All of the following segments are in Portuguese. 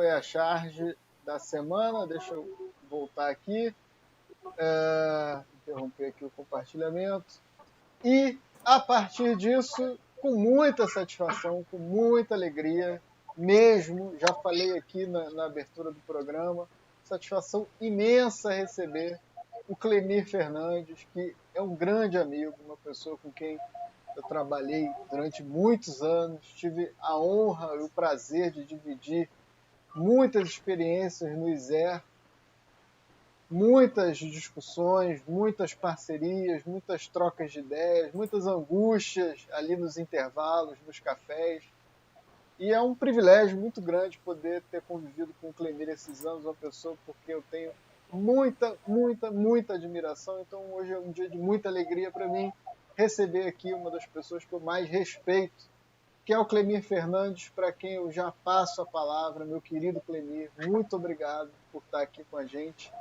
foi a charge da semana. Deixa eu voltar aqui, interromper aqui o compartilhamento. E, a partir disso, com muita satisfação, com muita alegria, mesmo, já falei aqui na abertura do programa, satisfação imensa receber o Clemir Fernandes, que é um grande amigo, uma pessoa com quem eu trabalhei durante muitos anos, tive a honra e o prazer de dividir muitas experiências no ISER, muitas discussões, muitas parcerias, muitas trocas de ideias, muitas angústias ali nos intervalos, nos cafés. E é um privilégio muito grande poder ter convivido com o Clemir esses anos, uma pessoa porque eu tenho muita admiração. Então hoje é um dia de muita alegria para mim receber aqui uma das pessoas que eu mais respeito, que é o Clemir Fernandes, para quem eu já passo a palavra. Meu querido Clemir, muito obrigado por estar aqui com a gente.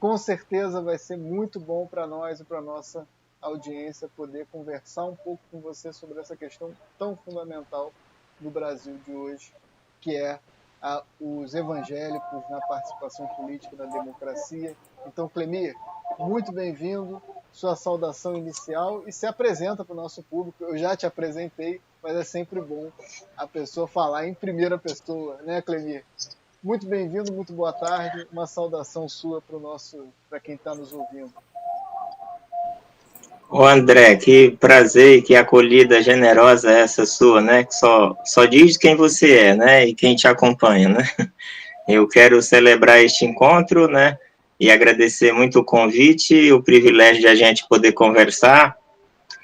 Com certeza vai ser muito bom para nós e para a nossa audiência poder conversar um pouco com você sobre essa questão tão fundamental no Brasil de hoje, que é os evangélicos na participação política, na democracia. Então, Clemir, muito bem-vindo, sua saudação inicial, e se apresenta para o nosso público. Eu já te apresentei, mas é sempre bom a pessoa falar em primeira pessoa, né, Clemir? Muito bem-vindo, muito boa tarde. Uma saudação sua para quem está nos ouvindo. Ô André, que prazer, que acolhida generosa essa sua, né? Que só diz quem você é, né? E quem te acompanha, né? Eu quero celebrar este encontro, né? E agradecer muito o convite e o privilégio de a gente poder conversar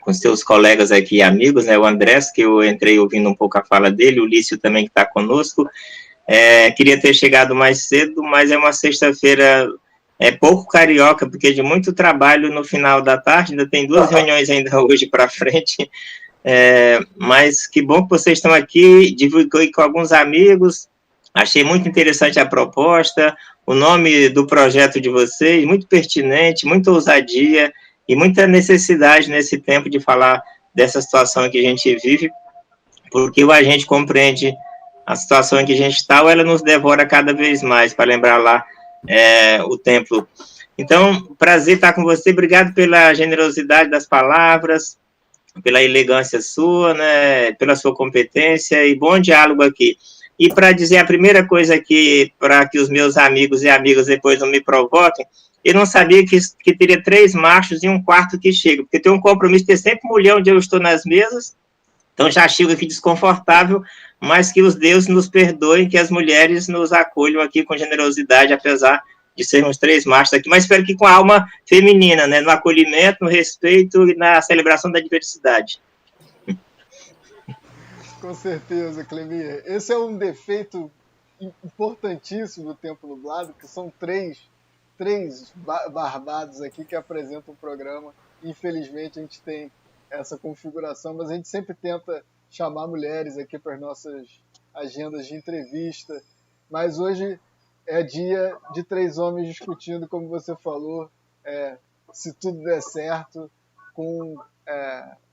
com seus colegas aqui e amigos, né? O Andrés, que eu entrei ouvindo um pouco a fala dele, o Lício também que está conosco. Queria ter chegado mais cedo, mas é uma sexta-feira pouco carioca, porque de muito trabalho no final da tarde, ainda tem 2 reuniões ainda hoje para frente, mas que bom que vocês estão aqui, divulguei com alguns amigos, achei muito interessante a proposta, o nome do projeto de vocês, muito pertinente, muita ousadia e muita necessidade nesse tempo de falar dessa situação que a gente vive, porque a gente compreende a situação em que a gente está, ou ela nos devora cada vez mais, para lembrar lá o templo. Então, prazer estar com você, obrigado pela generosidade das palavras, pela elegância sua, né, pela sua competência e bom diálogo aqui. E para dizer a primeira coisa aqui, para que os meus amigos e amigas depois não me provoquem, eu não sabia que teria 3 machos e um quarto que chega, porque tem um compromisso de ter sempre mulher onde eu estou nas mesas, então já chego aqui desconfortável, mas que os deuses nos perdoem, que as mulheres nos acolham aqui com generosidade, apesar de sermos 3 machos aqui, mas espero que com a alma feminina, né, no acolhimento, no respeito e na celebração da diversidade. Com certeza, Clemir. Esse é um defeito importantíssimo do Tempo Nublado, que são três barbados aqui que apresentam o programa. Infelizmente, a gente tem essa configuração, mas a gente sempre tenta chamar mulheres aqui para as nossas agendas de entrevista. Mas hoje é dia de 3 homens discutindo, como você falou, se tudo der certo, com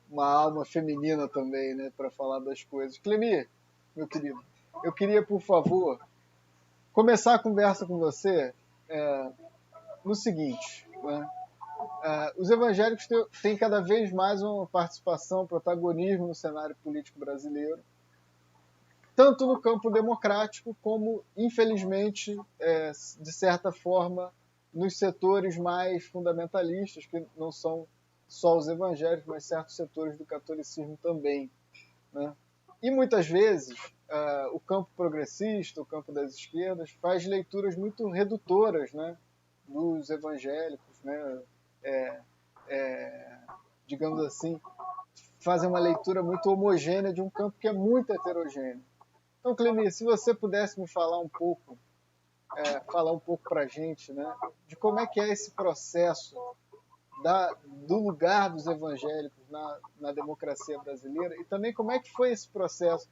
uma alma feminina também, né, para falar das coisas. Clemir, meu querido, eu queria, por favor, começar a conversa com você no seguinte, né? Os evangélicos têm cada vez mais uma participação, protagonismo no cenário político brasileiro, tanto no campo democrático como, infelizmente, de certa forma, nos setores mais fundamentalistas, que não são só os evangélicos, mas certos setores do catolicismo também, né? E muitas vezes o campo progressista, o campo das esquerdas, faz leituras muito redutoras, né, dos evangélicos, né? Digamos assim, fazem uma leitura muito homogênea de um campo que é muito heterogêneo. Então, Clemir, se você pudesse me falar um pouco para a gente, né, de como é que é esse processo do lugar dos evangélicos na democracia brasileira, e também como é que foi esse processo,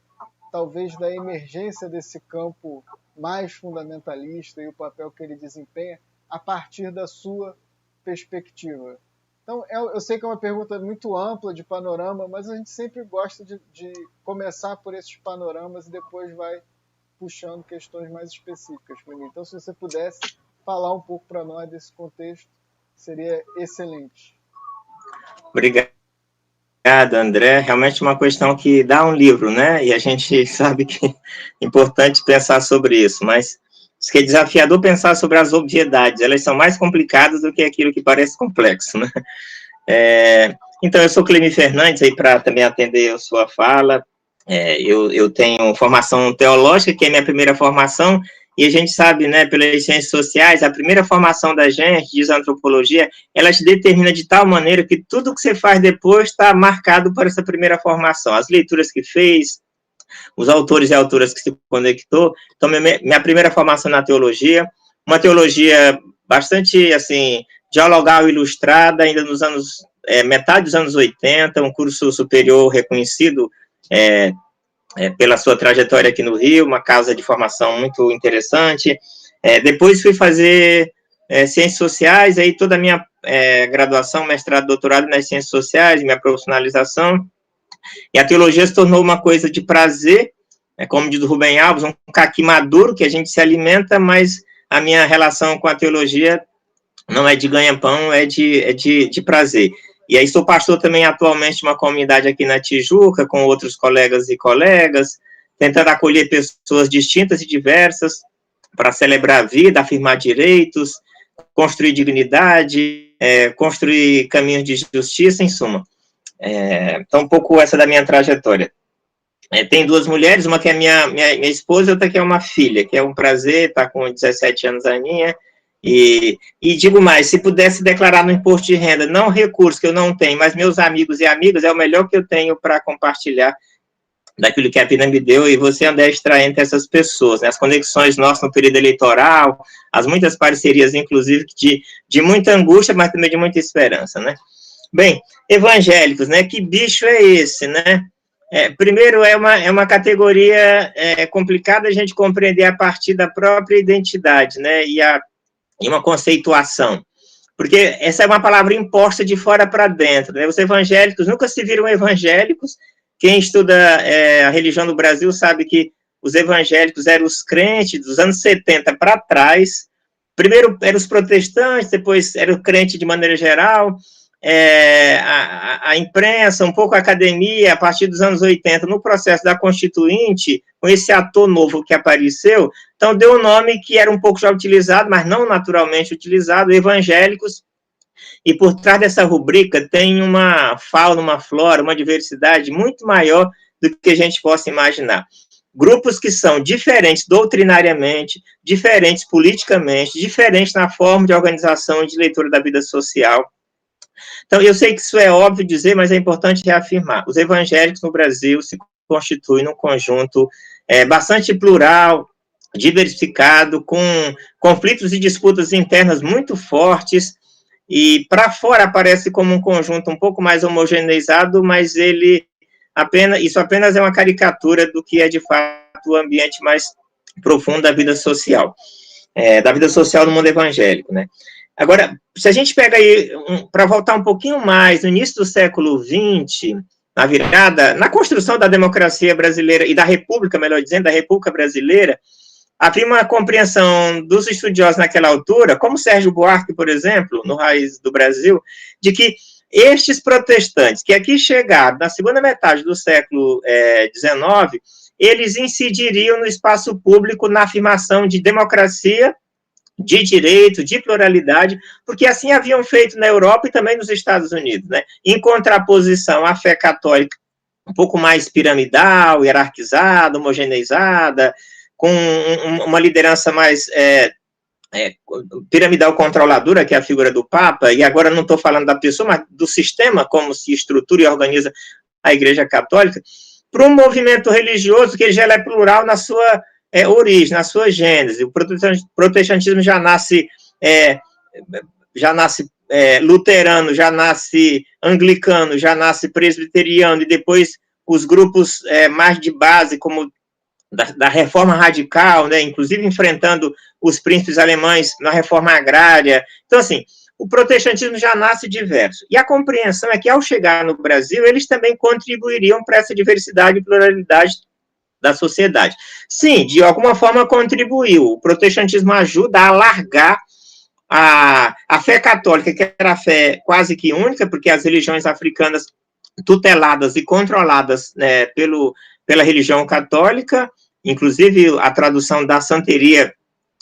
talvez, da emergência desse campo mais fundamentalista e o papel que ele desempenha a partir da sua perspectiva. Então, eu sei que é uma pergunta muito ampla de panorama, mas a gente sempre gosta de começar por esses panoramas e depois vai puxando questões mais específicas para mim. Então, se você pudesse falar um pouco para nós desse contexto, seria excelente. Obrigado, André. Realmente uma questão que dá um livro, né? E a gente sabe que é importante pensar sobre isso, mas isso que é desafiador pensar sobre as obviedades. Elas são mais complicadas do que aquilo que parece complexo, né? Então, eu sou Clemir Fernandes, aí para também atender a sua fala. Eu tenho formação teológica, que é a minha primeira formação, e a gente sabe, né, pelas ciências sociais, a primeira formação da gente, diz a antropologia, ela te determina de tal maneira que tudo que você faz depois está marcado por essa primeira formação, as leituras que fez, os autores e autoras que se conectou. Então, minha primeira formação na teologia, uma teologia bastante, assim, dialogal e ilustrada, ainda nos anos, metade dos anos 80, um curso superior reconhecido, pela sua trajetória aqui no Rio, uma casa de formação muito interessante. Depois fui fazer Ciências Sociais, aí toda a minha graduação, mestrado, doutorado nas Ciências Sociais, minha profissionalização, e a teologia se tornou uma coisa de prazer, como diz o Rubem Alves, um caqui maduro que a gente se alimenta, mas a minha relação com a teologia não é de ganha-pão, é de prazer. E aí sou pastor também atualmente de uma comunidade aqui na Tijuca, com outros colegas e colegas, tentando acolher pessoas distintas e diversas para celebrar a vida, afirmar direitos, construir dignidade, construir caminhos de justiça, em suma. Então, um pouco essa da minha trajetória. Tem duas mulheres, uma que é minha esposa e outra que é uma filha, que é um prazer, está com 17 anos a minha. E digo mais, se pudesse declarar no imposto de renda, não recurso que eu não tenho, mas meus amigos e amigas, é o melhor que eu tenho para compartilhar daquilo que a vida me deu, e você, André, extrair entre essas pessoas, né? As conexões nossas no período eleitoral, as muitas parcerias, inclusive, de muita angústia, mas também de muita esperança, né? Bem, evangélicos, né? Que bicho é esse, né? Primeiro, é uma categoria complicada a gente compreender a partir da própria identidade, né? E uma conceituação, porque essa é uma palavra imposta de fora para dentro, né? Os evangélicos nunca se viram evangélicos. Quem estuda a religião no Brasil sabe que os evangélicos eram os crentes dos anos 70 para trás. Primeiro eram os protestantes, depois era o crente de maneira geral, a imprensa, um pouco a academia, a partir dos anos 80, no processo da Constituinte, com esse ator novo que apareceu, então deu um nome que era um pouco já utilizado, mas não naturalmente utilizado, evangélicos, e por trás dessa rubrica tem uma fauna, uma flora, uma diversidade muito maior do que a gente possa imaginar. Grupos que são diferentes doutrinariamente, diferentes politicamente, diferentes na forma de organização e de leitura da vida social. Então, eu sei que isso é óbvio dizer, mas é importante reafirmar. Os evangélicos no Brasil se constituem num conjunto bastante plural, diversificado, com conflitos e disputas internas muito fortes, e para fora aparece como um conjunto um pouco mais homogeneizado, mas isso apenas é uma caricatura do que é, de fato, o ambiente mais profundo da vida social no mundo evangélico, né? Agora, se a gente pega aí, para voltar um pouquinho mais, no início do século XX, na construção da democracia brasileira, e da República, melhor dizendo, da República Brasileira, havia uma compreensão dos estudiosos naquela altura, como Sérgio Buarque, por exemplo, no Raiz do Brasil, de que estes protestantes, que aqui chegaram na segunda metade do século XIX, eles incidiriam no espaço público na afirmação de democracia, de direito, de pluralidade, porque assim haviam feito na Europa e também nos Estados Unidos, né? Em contraposição à fé católica um pouco mais piramidal, hierarquizada, homogeneizada, com uma liderança mais piramidal controladora, que é a figura do Papa, e agora não estou falando da pessoa, mas do sistema, como se estrutura e organiza a Igreja Católica, para um movimento religioso que já é plural na sua origem, na sua gênese. O protestantismo já nasce luterano, já nasce anglicano, já nasce presbiteriano, e depois os grupos mais de base, como da reforma radical, né, inclusive enfrentando os príncipes alemães na reforma agrária. Então, assim, o protestantismo já nasce diverso. E a compreensão é que, ao chegar no Brasil, eles também contribuiriam para essa diversidade e pluralidade da sociedade. Sim, de alguma forma contribuiu. O protestantismo ajuda a alargar a fé católica, que era a fé quase que única, porque as religiões africanas tuteladas e controladas, né, pela religião católica, inclusive a tradução da santeria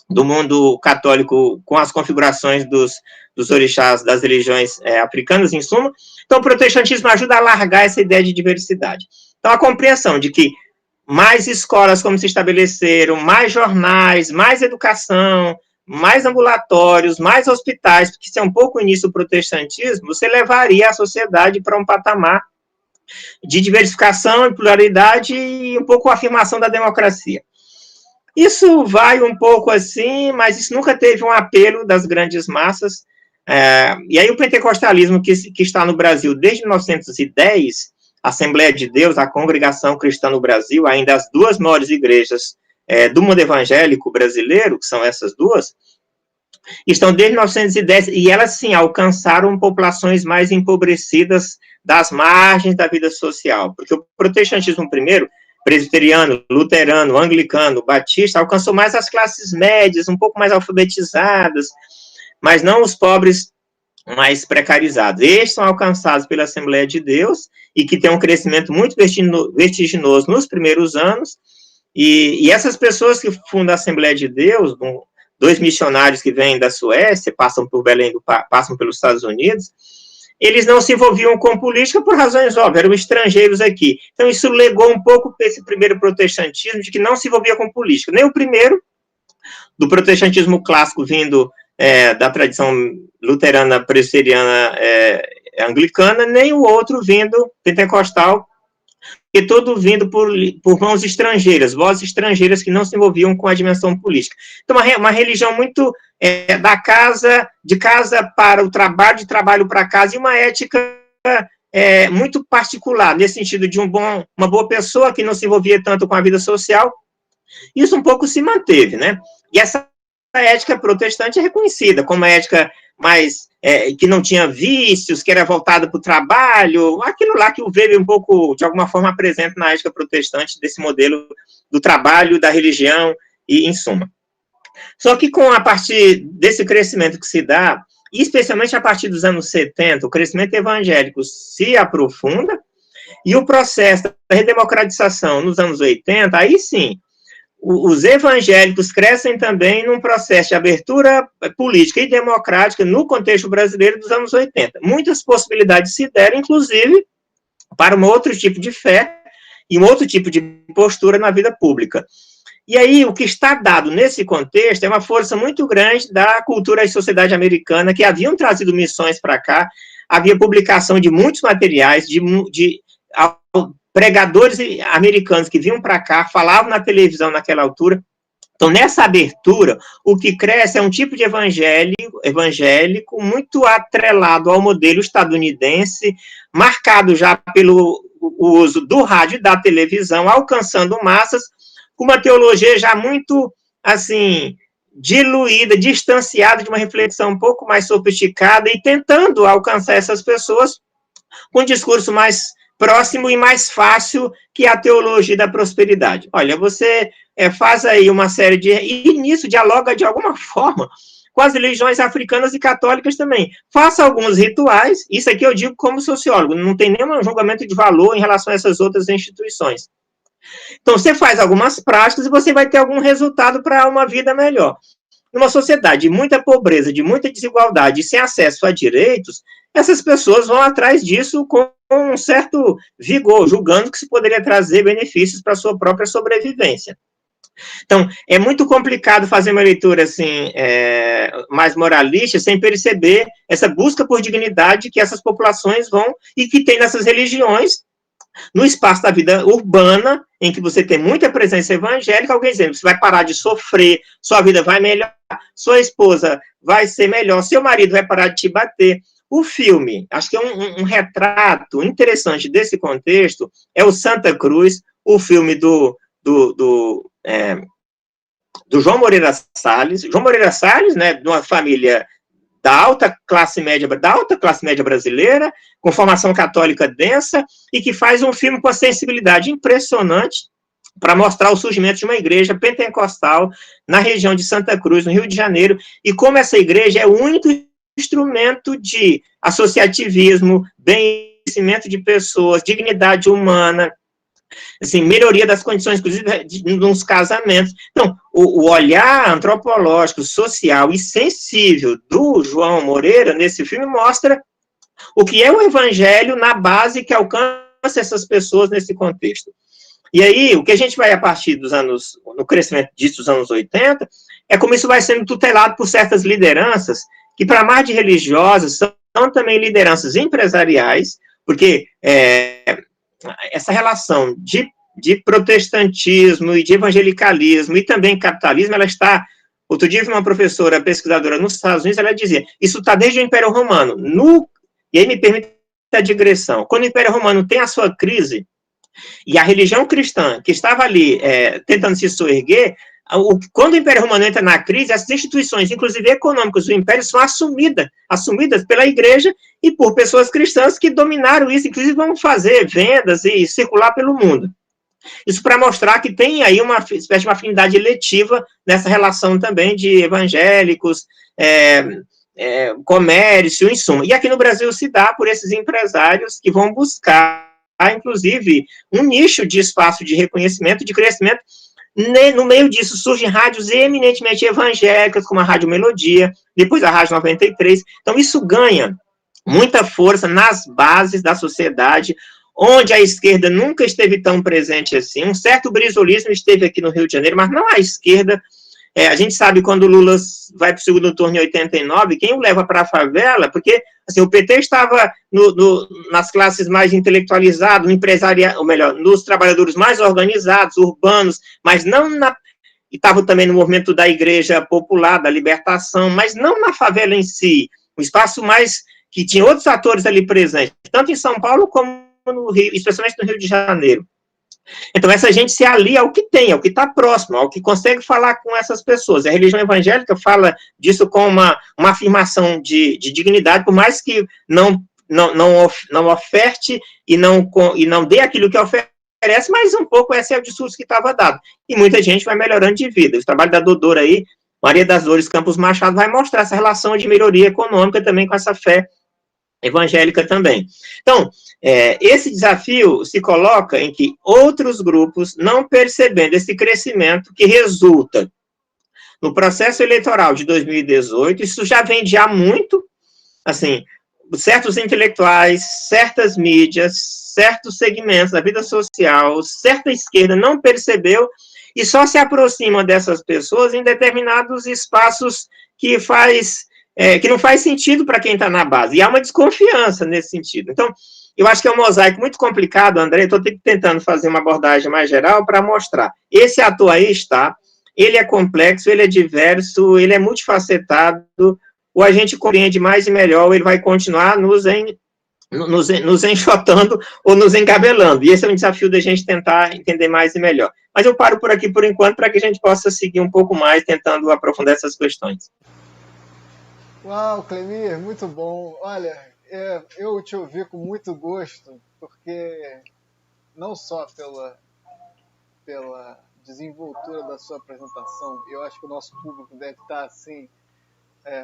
do mundo católico com as configurações dos orixás das religiões africanas, em suma. Então, o protestantismo ajuda a alargar essa ideia de diversidade. Então, a compreensão de que mais escolas como se estabeleceram, mais jornais, mais educação, mais ambulatórios, mais hospitais, porque se é um pouco o início do protestantismo, você levaria a sociedade para um patamar de diversificação e pluralidade e um pouco a afirmação da democracia. Isso vai um pouco assim, mas isso nunca teve um apelo das grandes massas. E aí o pentecostalismo que está no Brasil desde 1910, a Assembleia de Deus, a Congregação Cristã no Brasil, ainda as duas maiores igrejas do mundo evangélico brasileiro, que são essas duas, estão desde 1910, e elas, sim, alcançaram populações mais empobrecidas das margens da vida social, porque o protestantismo primeiro, presbiteriano, luterano, anglicano, batista, alcançou mais as classes médias, um pouco mais alfabetizadas, mas não os pobres mais precarizados. Estes são alcançados pela Assembleia de Deus, e que tem um crescimento muito vertiginoso nos primeiros anos, e essas pessoas que fundam a Assembleia de Deus, dois missionários que vêm da Suécia, passam por Belém, passam pelos Estados Unidos, eles não se envolviam com política por razões óbvias, eram estrangeiros aqui. Então, isso legou um pouco para esse primeiro protestantismo, de que não se envolvia com política. Nem o primeiro, do protestantismo clássico, vindo da tradição luterana, presbiteriana, anglicana, nem o outro vindo pentecostal, e todo vindo por mãos estrangeiras, vozes estrangeiras que não se envolviam com a dimensão política. Então, uma religião muito de casa para o trabalho, de trabalho para casa, e uma ética muito particular, nesse sentido de uma boa pessoa que não se envolvia tanto com a vida social. Isso um pouco se manteve, né? E essa ética protestante é reconhecida como uma ética mais que não tinha vícios, que era voltada para o trabalho, aquilo lá que o Weber um pouco, de alguma forma, apresenta na ética protestante, desse modelo do trabalho, da religião, e em suma. Só que a partir desse crescimento que se dá, especialmente a partir dos anos 70, o crescimento evangélico se aprofunda, e o processo da redemocratização nos anos 80, aí sim, os evangélicos crescem também num processo de abertura política e democrática no contexto brasileiro dos anos 80. Muitas possibilidades se deram, inclusive, para um outro tipo de fé e um outro tipo de postura na vida pública. E aí, o que está dado nesse contexto é uma força muito grande da cultura e sociedade americana, que haviam trazido missões para cá, havia publicação de muitos materiais, de pregadores americanos que vinham para cá, falavam na televisão naquela altura. Então, nessa abertura, o que cresce é um tipo de evangélico muito atrelado ao modelo estadunidense, marcado já pelo uso do rádio e da televisão, alcançando massas, com uma teologia já muito, assim, diluída, distanciada de uma reflexão um pouco mais sofisticada, e tentando alcançar essas pessoas com um discurso mais próximo e mais fácil que a teologia da prosperidade. Olha, você faz aí uma série e nisso dialoga de alguma forma com as religiões africanas e católicas também. Faça alguns rituais, isso aqui eu digo como sociólogo, não tem nenhum julgamento de valor em relação a essas outras instituições. Então, você faz algumas práticas e você vai ter algum resultado para uma vida melhor. Numa sociedade de muita pobreza, de muita desigualdade e sem acesso a direitos, essas pessoas vão atrás disso com um certo vigor, julgando que se poderia trazer benefícios para a sua própria sobrevivência. Então, é muito complicado fazer uma leitura assim, mais moralista, sem perceber essa busca por dignidade que essas populações vão, e que tem nessas religiões, no espaço da vida urbana, em que você tem muita presença evangélica, alguém dizendo, você vai parar de sofrer, sua vida vai melhorar, sua esposa vai ser melhor, seu marido vai parar de te bater. O filme, acho que é um retrato interessante desse contexto, é o Santa Cruz, o filme do João Moreira Salles. João Moreira Salles, né, de uma família da alta classe média brasileira, com formação católica densa, e que faz um filme com a sensibilidade impressionante, para mostrar o surgimento de uma igreja pentecostal na região de Santa Cruz, no Rio de Janeiro, e como essa igreja é o único instrumento de associativismo, bem-establecimento de pessoas, dignidade humana, assim, melhoria das condições, inclusive, nos casamentos. Então, o olhar antropológico, social e sensível do João Moreira, nesse filme, mostra o que é o evangelho na base que alcança essas pessoas nesse contexto. E aí, o que a gente vai, a partir dos anos, no crescimento disso dos anos 80, é como isso vai sendo tutelado por certas lideranças, que, para mais de religiosas, são também lideranças empresariais, porque essa relação de protestantismo e de evangelicalismo e também capitalismo, ela está... Outro dia, uma professora pesquisadora nos Estados Unidos, ela dizia, isso está desde o Império Romano. E aí me permite a digressão. Quando o Império Romano tem a sua crise, e a religião cristã, que estava ali tentando se soerguer, quando o Império Romano entra na crise, essas instituições, inclusive econômicas do Império, são assumidas pela Igreja e por pessoas cristãs que dominaram isso, inclusive vão fazer vendas e circular pelo mundo. Isso para mostrar que tem aí uma espécie de uma afinidade eletiva nessa relação também de evangélicos, comércio, em suma. E aqui no Brasil se dá por esses empresários que vão buscar, inclusive, um nicho de espaço de reconhecimento, de crescimento. No meio disso surgem rádios eminentemente evangélicas, como a Rádio Melodia, depois a Rádio 93. Então, isso ganha muita força nas bases da sociedade, onde a esquerda nunca esteve tão presente assim. Um certo brisolismo esteve aqui no Rio de Janeiro, mas não a esquerda. A gente sabe quando o Lula vai para o segundo turno em 89, quem o leva para a favela, porque assim, o PT estava nas classes mais intelectualizadas, no empresariado, ou melhor, nos trabalhadores mais organizados, urbanos, mas não e estava também no movimento da igreja popular, da libertação, mas não na favela em si, um espaço mais que tinha outros atores ali presentes, tanto em São Paulo como no Rio, especialmente no Rio de Janeiro. Então, essa gente se alia ao que tem, ao que está próximo, ao que consegue falar com essas pessoas. A religião evangélica fala disso com uma afirmação de dignidade, por mais que não oferte e não dê aquilo que oferece, mas um pouco esse é o discurso que estava dado. E muita gente vai melhorando de vida. O trabalho da doutora aí, Maria das Dores Campos Machado, vai mostrar essa relação de melhoria econômica também com essa fé evangélica também. Então, esse desafio se coloca em que outros grupos, não percebendo esse crescimento que resulta no processo eleitoral de 2018, isso já vem de há muito, assim, certos intelectuais, certas mídias, certos segmentos da vida social, certa esquerda não percebeu e só se aproxima dessas pessoas em determinados espaços que não faz sentido para quem está na base. E há uma desconfiança nesse sentido. Então, eu acho que é um mosaico muito complicado, André. Estou tentando fazer uma abordagem mais geral para mostrar. Esse ator aí está, ele é complexo, ele é diverso, ele é multifacetado, ou a gente compreende mais e melhor, ou ele vai continuar nos enxotando ou nos engabelando. E esse é um desafio da gente tentar entender mais e melhor. Mas eu paro por aqui por enquanto para que a gente possa seguir um pouco mais tentando aprofundar essas questões. Uau, Clemir, muito bom. Olha, eu te ouvi com muito gosto, porque não só pela desenvoltura da sua apresentação, eu acho que o nosso público deve estar assim,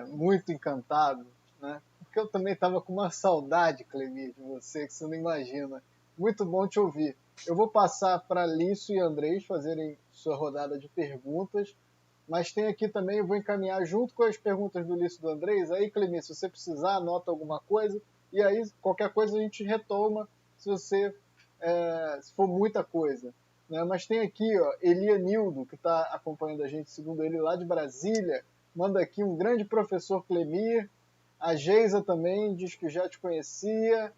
muito encantado, né? Porque eu também estava com uma saudade, Clemir, de você, que você não imagina. Muito bom te ouvir. Eu vou passar para Lício e Andrés fazerem sua rodada de perguntas, mas tem aqui também, eu vou encaminhar junto com as perguntas do Lício e do Andrés. Aí, Clemir, se você precisar, anota alguma coisa, e aí qualquer coisa a gente retoma, se for muita coisa. Né? Mas tem aqui, ó, Elianildo, que está acompanhando a gente, segundo ele, lá de Brasília, manda aqui um grande professor Clemir. A Geisa também diz que já te conhecia.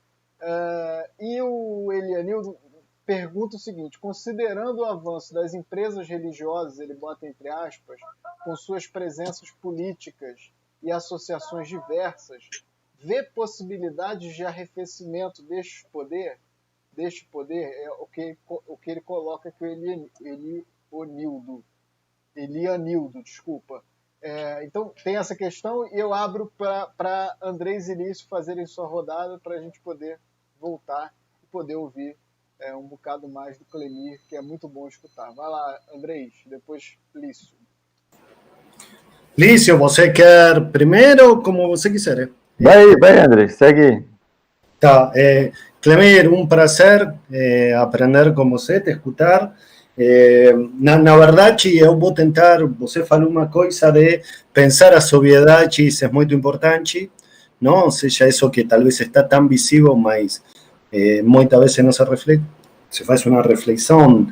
E o Elianildo pergunta o seguinte: considerando o avanço das empresas religiosas, ele bota entre aspas, com suas presenças políticas e associações diversas, vê possibilidades de arrefecimento deste poder? É o que ele coloca aqui, Elianildo, desculpa. Então, tem essa questão e eu abro para Andrés e Lício fazerem sua rodada para a gente poder voltar e poder ouvir um bocado mais do Clemir, que é muito bom escutar. Vai lá, Andrés, depois Lício. Lício, você quer primeiro, como você quiser. Vai, André, segue aí. Tá, Clemir, um prazer aprender com você, te escutar. Na verdade, eu vou tentar, você falou uma coisa de pensar a sobriedade, isso é muito importante, não? Ou seja, isso que talvez está tão visível, mas muitas vezes não se reflete, se faz uma reflexão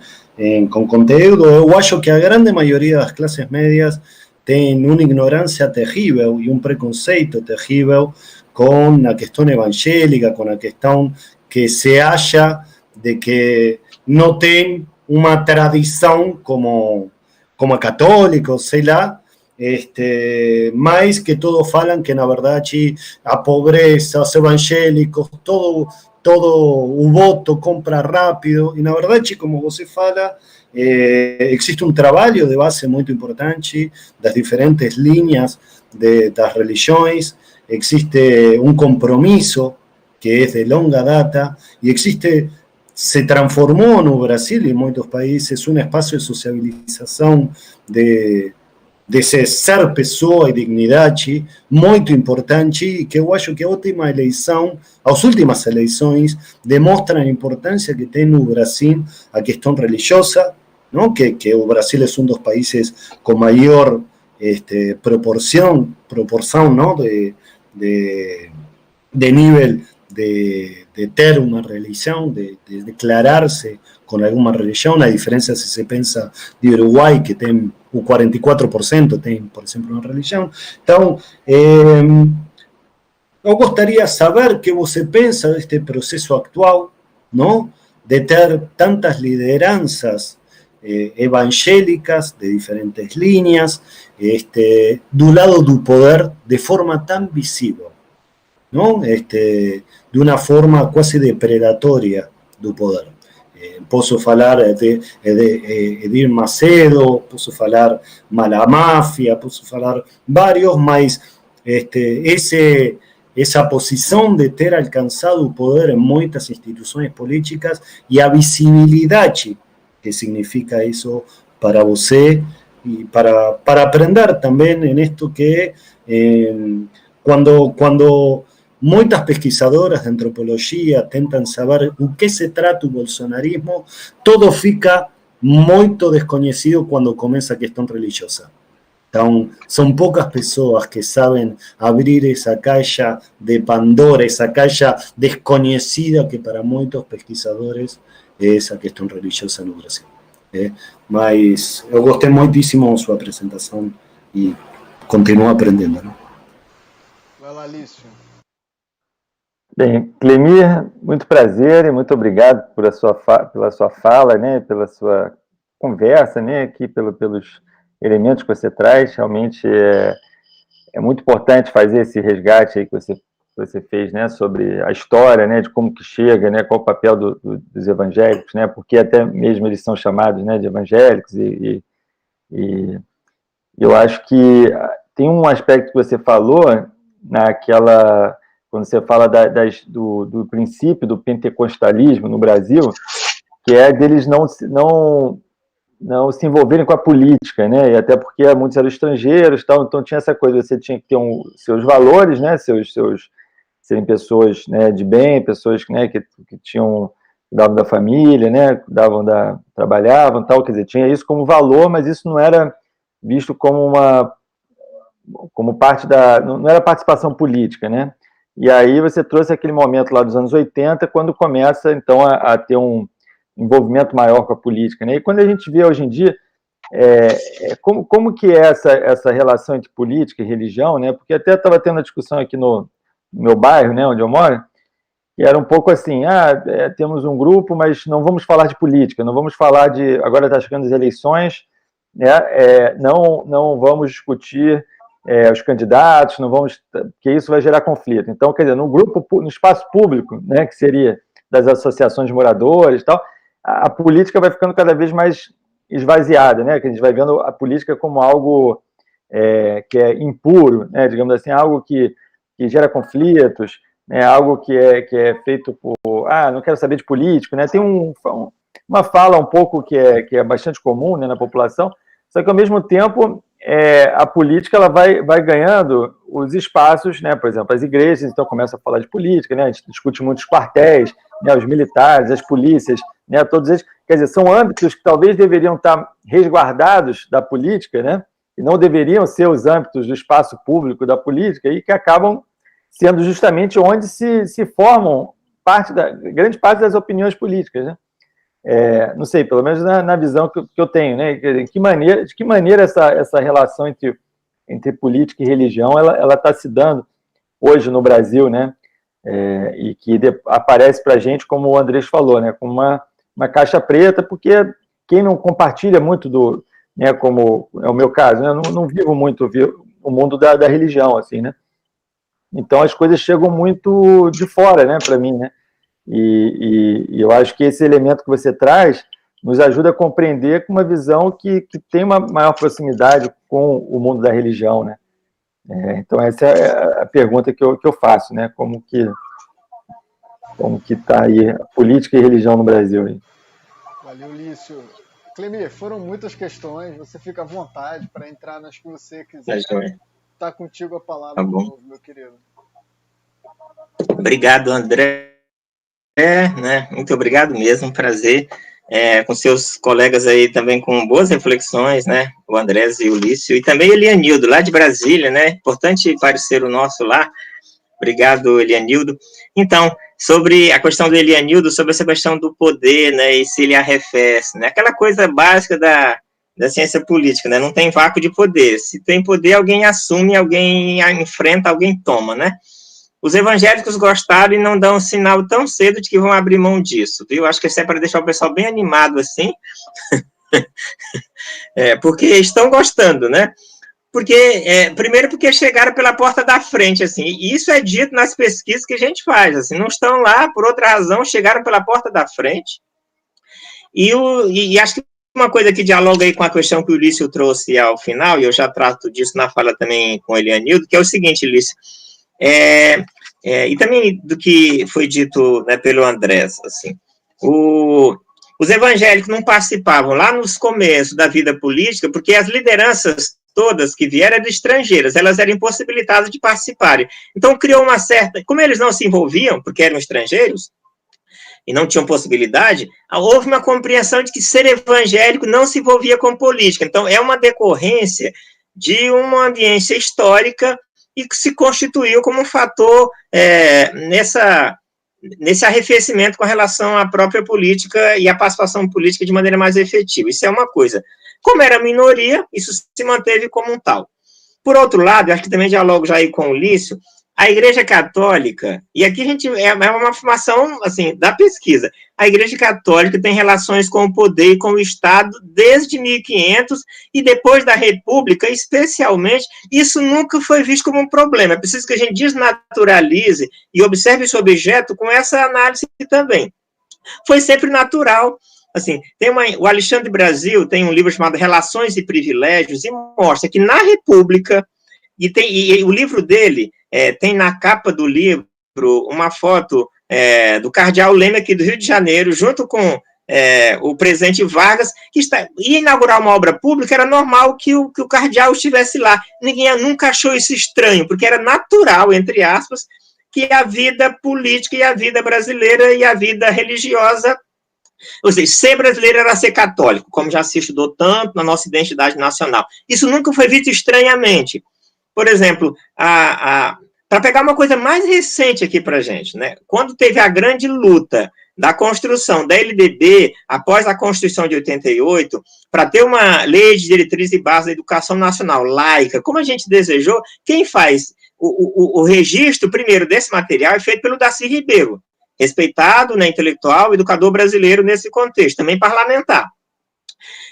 com conteúdo. Eu acho que a grande maioria das classes médias tem uma ignorância terrível e um preconceito terrível com a questão evangélica, com a questão que se acha de que não tem uma tradição como a católica, sei lá, mas que todos falam que, na verdade, a pobreza, os evangélicos, todo o voto compra rápido, e, na verdade, como você fala, existe um trabalho de base muito importante das diferentes linhas das religiões, existe um compromisso que é de longa data, e se transformou no Brasil e em muitos países um espaço de socialização de ser pessoa e dignidade muito importante, e que eu acho que a última eleição, as últimas eleições, demonstram a importância que tem no Brasil a questão religiosa, não? Que o Brasil é um dos países com maior proporção não? de nível de ter uma religião, de declarar-se com alguma religião, a diferença se se pensa de Uruguai, que tem o 44% tem, por exemplo, uma religião. Então, eu gostaria de saber o que você pensa deste processo atual, não? De ter tantas lideranças evangélicas de diferentes linhas, do lado do poder, de forma tão visível, não? De uma forma quase depredatória do poder. Posso falar de Edir Macedo, posso falar Malamáfia, posso falar vários, mas essa posição de ter alcançado o poder em muitas instituições políticas e a visibilidade que significa isso para você e para aprender também em isto que quando muitas pesquisadoras de antropologia tentam saber o que se trata o bolsonarismo, todo fica muito desconhecido quando começa a questão religiosa. Então, são poucas pessoas que sabem abrir essa caixa de Pandora, essa caixa desconhecida que para muitos pesquisadores é essa questão religiosa no Brasil. Mas eu gostei muitíssimo da sua apresentação e continuo aprendendo. Não? Vai lá, Lício. Bem, Clemir, muito prazer e muito obrigado pela sua fala, né, pela sua conversa, né, aqui pelos elementos que você traz. Realmente é muito importante fazer esse resgate aí que você fez, né, sobre a história, né, de como que chega, né, qual o papel dos evangélicos, né, porque até mesmo eles são chamados, né, de evangélicos e eu acho que tem um aspecto que você falou naquela, quando você fala do princípio do pentecostalismo no Brasil, que é deles não se envolverem com a política, né? E até porque muitos eram estrangeiros, tal, então tinha essa coisa, você tinha que ter seus valores, né? Serem pessoas, né, de bem, pessoas, né, que cuidavam da família, né? Trabalhavam, tal, quer dizer, tinha isso como valor, mas isso não era visto como parte não era participação política, né? E aí você trouxe aquele momento lá dos anos 80, quando começa, então, a ter um envolvimento maior com a política, né? E quando a gente vê hoje em dia, como que é essa relação entre política e religião, né? Porque até estava tendo uma discussão aqui no meu bairro, né, onde eu moro, que era um pouco assim, temos um grupo, mas não vamos falar de política, não vamos falar agora está chegando as eleições, né? Não vamos discutir os candidatos, não vamos, porque isso vai gerar conflito. Então, quer dizer, no espaço público, né, que seria das associações de moradores e tal, a política vai ficando cada vez mais esvaziada, né? Que a gente vai vendo a política como algo que é impuro, né? Digamos assim, algo que gera conflitos, né, algo que é feito por, não quero saber de político, né, tem uma fala um pouco que é bastante comum, né, na população, só que ao mesmo tempo a política ela vai ganhando os espaços, né, por exemplo, as igrejas então começam a falar de política, né, a gente discute muito os quartéis, né, os militares, as polícias, né, todos eles, quer dizer, são âmbitos que talvez deveriam estar resguardados da política, né, e não deveriam ser os âmbitos do espaço público da política e que acabam sendo justamente onde se formam grande parte das opiniões políticas, né? Não sei, pelo menos na visão que eu tenho, né? De que maneira essa relação entre política e religião ela está se dando hoje no Brasil, né? E que aparece para a gente, como o Andrés falou, né? Como uma caixa preta, porque quem não compartilha muito né? Como é o meu caso, né? Eu não vivo muito o mundo da religião, assim, né? Então as coisas chegam muito de fora, né? Para mim, né? E eu acho que esse elemento que você traz nos ajuda a compreender com uma visão que tem uma maior proximidade com o mundo da religião, né? Então essa é a pergunta que eu faço, né? Como que está aí a política e religião no Brasil? Aí? Valeu, Lício. Clemir, foram muitas questões, você fica à vontade para entrar nas que você quiser. Está contigo a palavra, de novo, meu querido. Obrigado, André. Né? Muito obrigado mesmo, prazer. Com seus colegas aí também com boas reflexões, né? O Andrés e o Lício, e também Elianildo, lá de Brasília, né? Importante parceiro nosso lá. Obrigado, Elianildo. Então, sobre a questão do Elianildo, sobre essa questão do poder, né? E se ele arrefece, né? Aquela coisa básica da ciência política, né? Não tem vácuo de poder. Se tem poder, alguém assume, alguém enfrenta, alguém toma, né? Os evangélicos gostaram e não dão um sinal tão cedo de que vão abrir mão disso, viu? Acho que isso é para deixar o pessoal bem animado, assim, porque estão gostando, né? Primeiro porque chegaram pela porta da frente, assim, e isso é dito nas pesquisas que a gente faz, assim, não estão lá por outra razão, chegaram pela porta da frente, e acho que uma coisa que dialoga aí com a questão que o Lício trouxe ao final, e eu já trato disso na fala também com o Elianildo, que é o seguinte, Lício, e também do que foi dito, né, pelo Andrés, assim, os evangélicos não participavam lá nos começos da vida política, porque as lideranças todas que vieram eram estrangeiras, elas eram impossibilitadas de participarem. Então, criou uma certa... Como eles não se envolviam, porque eram estrangeiros, e não tinham possibilidade, houve uma compreensão de que ser evangélico não se envolvia com política. Então, é uma decorrência de uma ambiência histórica e que se constituiu como um fator nesse arrefecimento com relação à própria política e à participação política de maneira mais efetiva. Isso é uma coisa. Como era minoria, isso se manteve como um tal. Por outro lado, acho que também dialogo já aí com o Lício, a Igreja Católica, e aqui a gente é uma afirmação assim, da pesquisa, a Igreja Católica tem relações com o poder e com o Estado desde 1500 e depois da República, especialmente, isso nunca foi visto como um problema. É preciso que a gente desnaturalize e observe esse objeto com essa análise também. Foi sempre natural. Assim, o Alexandre Brasil tem um livro chamado Relações e Privilégios e mostra que na República, e o livro dele tem na capa do livro uma foto do cardeal Leme aqui do Rio de Janeiro, junto com o presidente Vargas, que ia inaugurar uma obra pública, era normal que o cardeal estivesse lá. Ninguém nunca achou isso estranho, porque era natural, entre aspas, que a vida política e a vida brasileira e a vida religiosa, ou seja, ser brasileiro era ser católico, como já se estudou tanto na nossa identidade nacional. Isso nunca foi visto estranhamente. Por exemplo, para pegar uma coisa mais recente aqui para a gente, né? Quando teve a grande luta da construção da LDB, após a Constituição de 88, para ter uma lei de diretriz e base da educação nacional laica, como a gente desejou, quem faz o registro, primeiro, desse material é feito pelo Darcy Ribeiro, respeitado, né, intelectual, educador brasileiro nesse contexto, também parlamentar.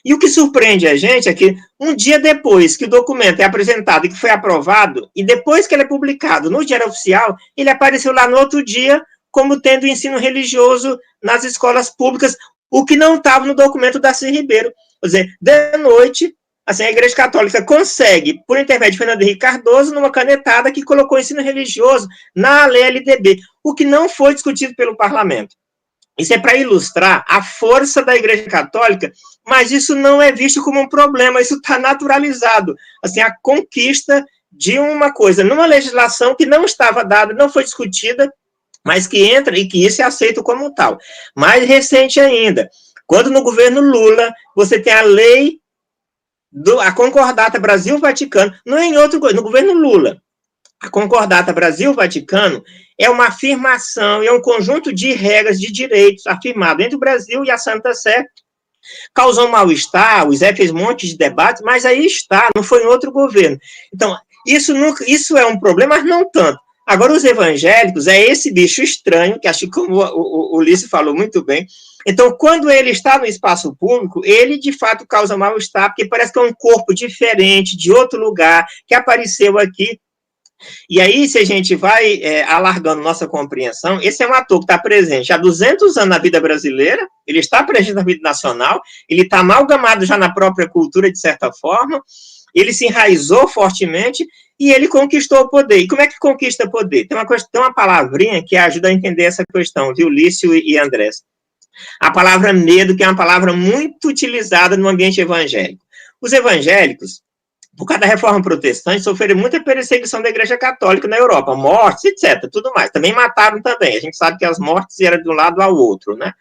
E o que surpreende a gente é que um dia depois que o documento é apresentado e que foi aprovado, e depois que ele é publicado no Diário Oficial, ele apareceu lá no outro dia como tendo ensino religioso nas escolas públicas, o que não estava no documento da Darcy Ribeiro. Quer dizer, de noite, Assim, a Igreja Católica consegue, por intermédio de Fernando Henrique Cardoso, numa canetada que colocou o ensino religioso na lei LDB, o que não foi discutido pelo parlamento. Isso é para ilustrar a força da Igreja Católica, mas isso não é visto como um problema, isso está naturalizado. Assim, a conquista de uma coisa, numa legislação que não estava dada, não foi discutida, mas que entra e que isso é aceito como tal. Mais recente ainda, quando no governo Lula, você tem a lei, a Concordata Brasil-Vaticano, não é em outro governo, no governo Lula. A Concordata Brasil-Vaticano é uma afirmação, é um conjunto de regras de direitos afirmado entre o Brasil e a Santa Sé. Causou mal-estar, o Zé fez um monte de debates, mas aí está, não foi em outro governo. Então, isso é um problema, mas não tanto. Agora, os evangélicos é esse bicho estranho, que acho que como o Ulisses falou muito bem. Então, quando ele está no espaço público, ele, de fato, causa mal-estar, porque parece que é um corpo diferente, de outro lugar, que apareceu aqui. E aí, se a gente vai alargando nossa compreensão, esse é um ator que está presente há 200 anos na vida brasileira, ele está presente na vida nacional, ele está amalgamado já na própria cultura, de certa forma, ele se enraizou fortemente e ele conquistou o poder. E como é que conquista poder? Tem uma palavrinha que ajuda a entender essa questão, viu, Lício e Andrés? A palavra medo, que é uma palavra muito utilizada no ambiente evangélico. Os evangélicos, por causa da reforma protestante, sofreram muita perseguição da Igreja Católica na Europa, mortes, etc., tudo mais. Também mataram também. A gente sabe que as mortes eram de um lado ao outro, né?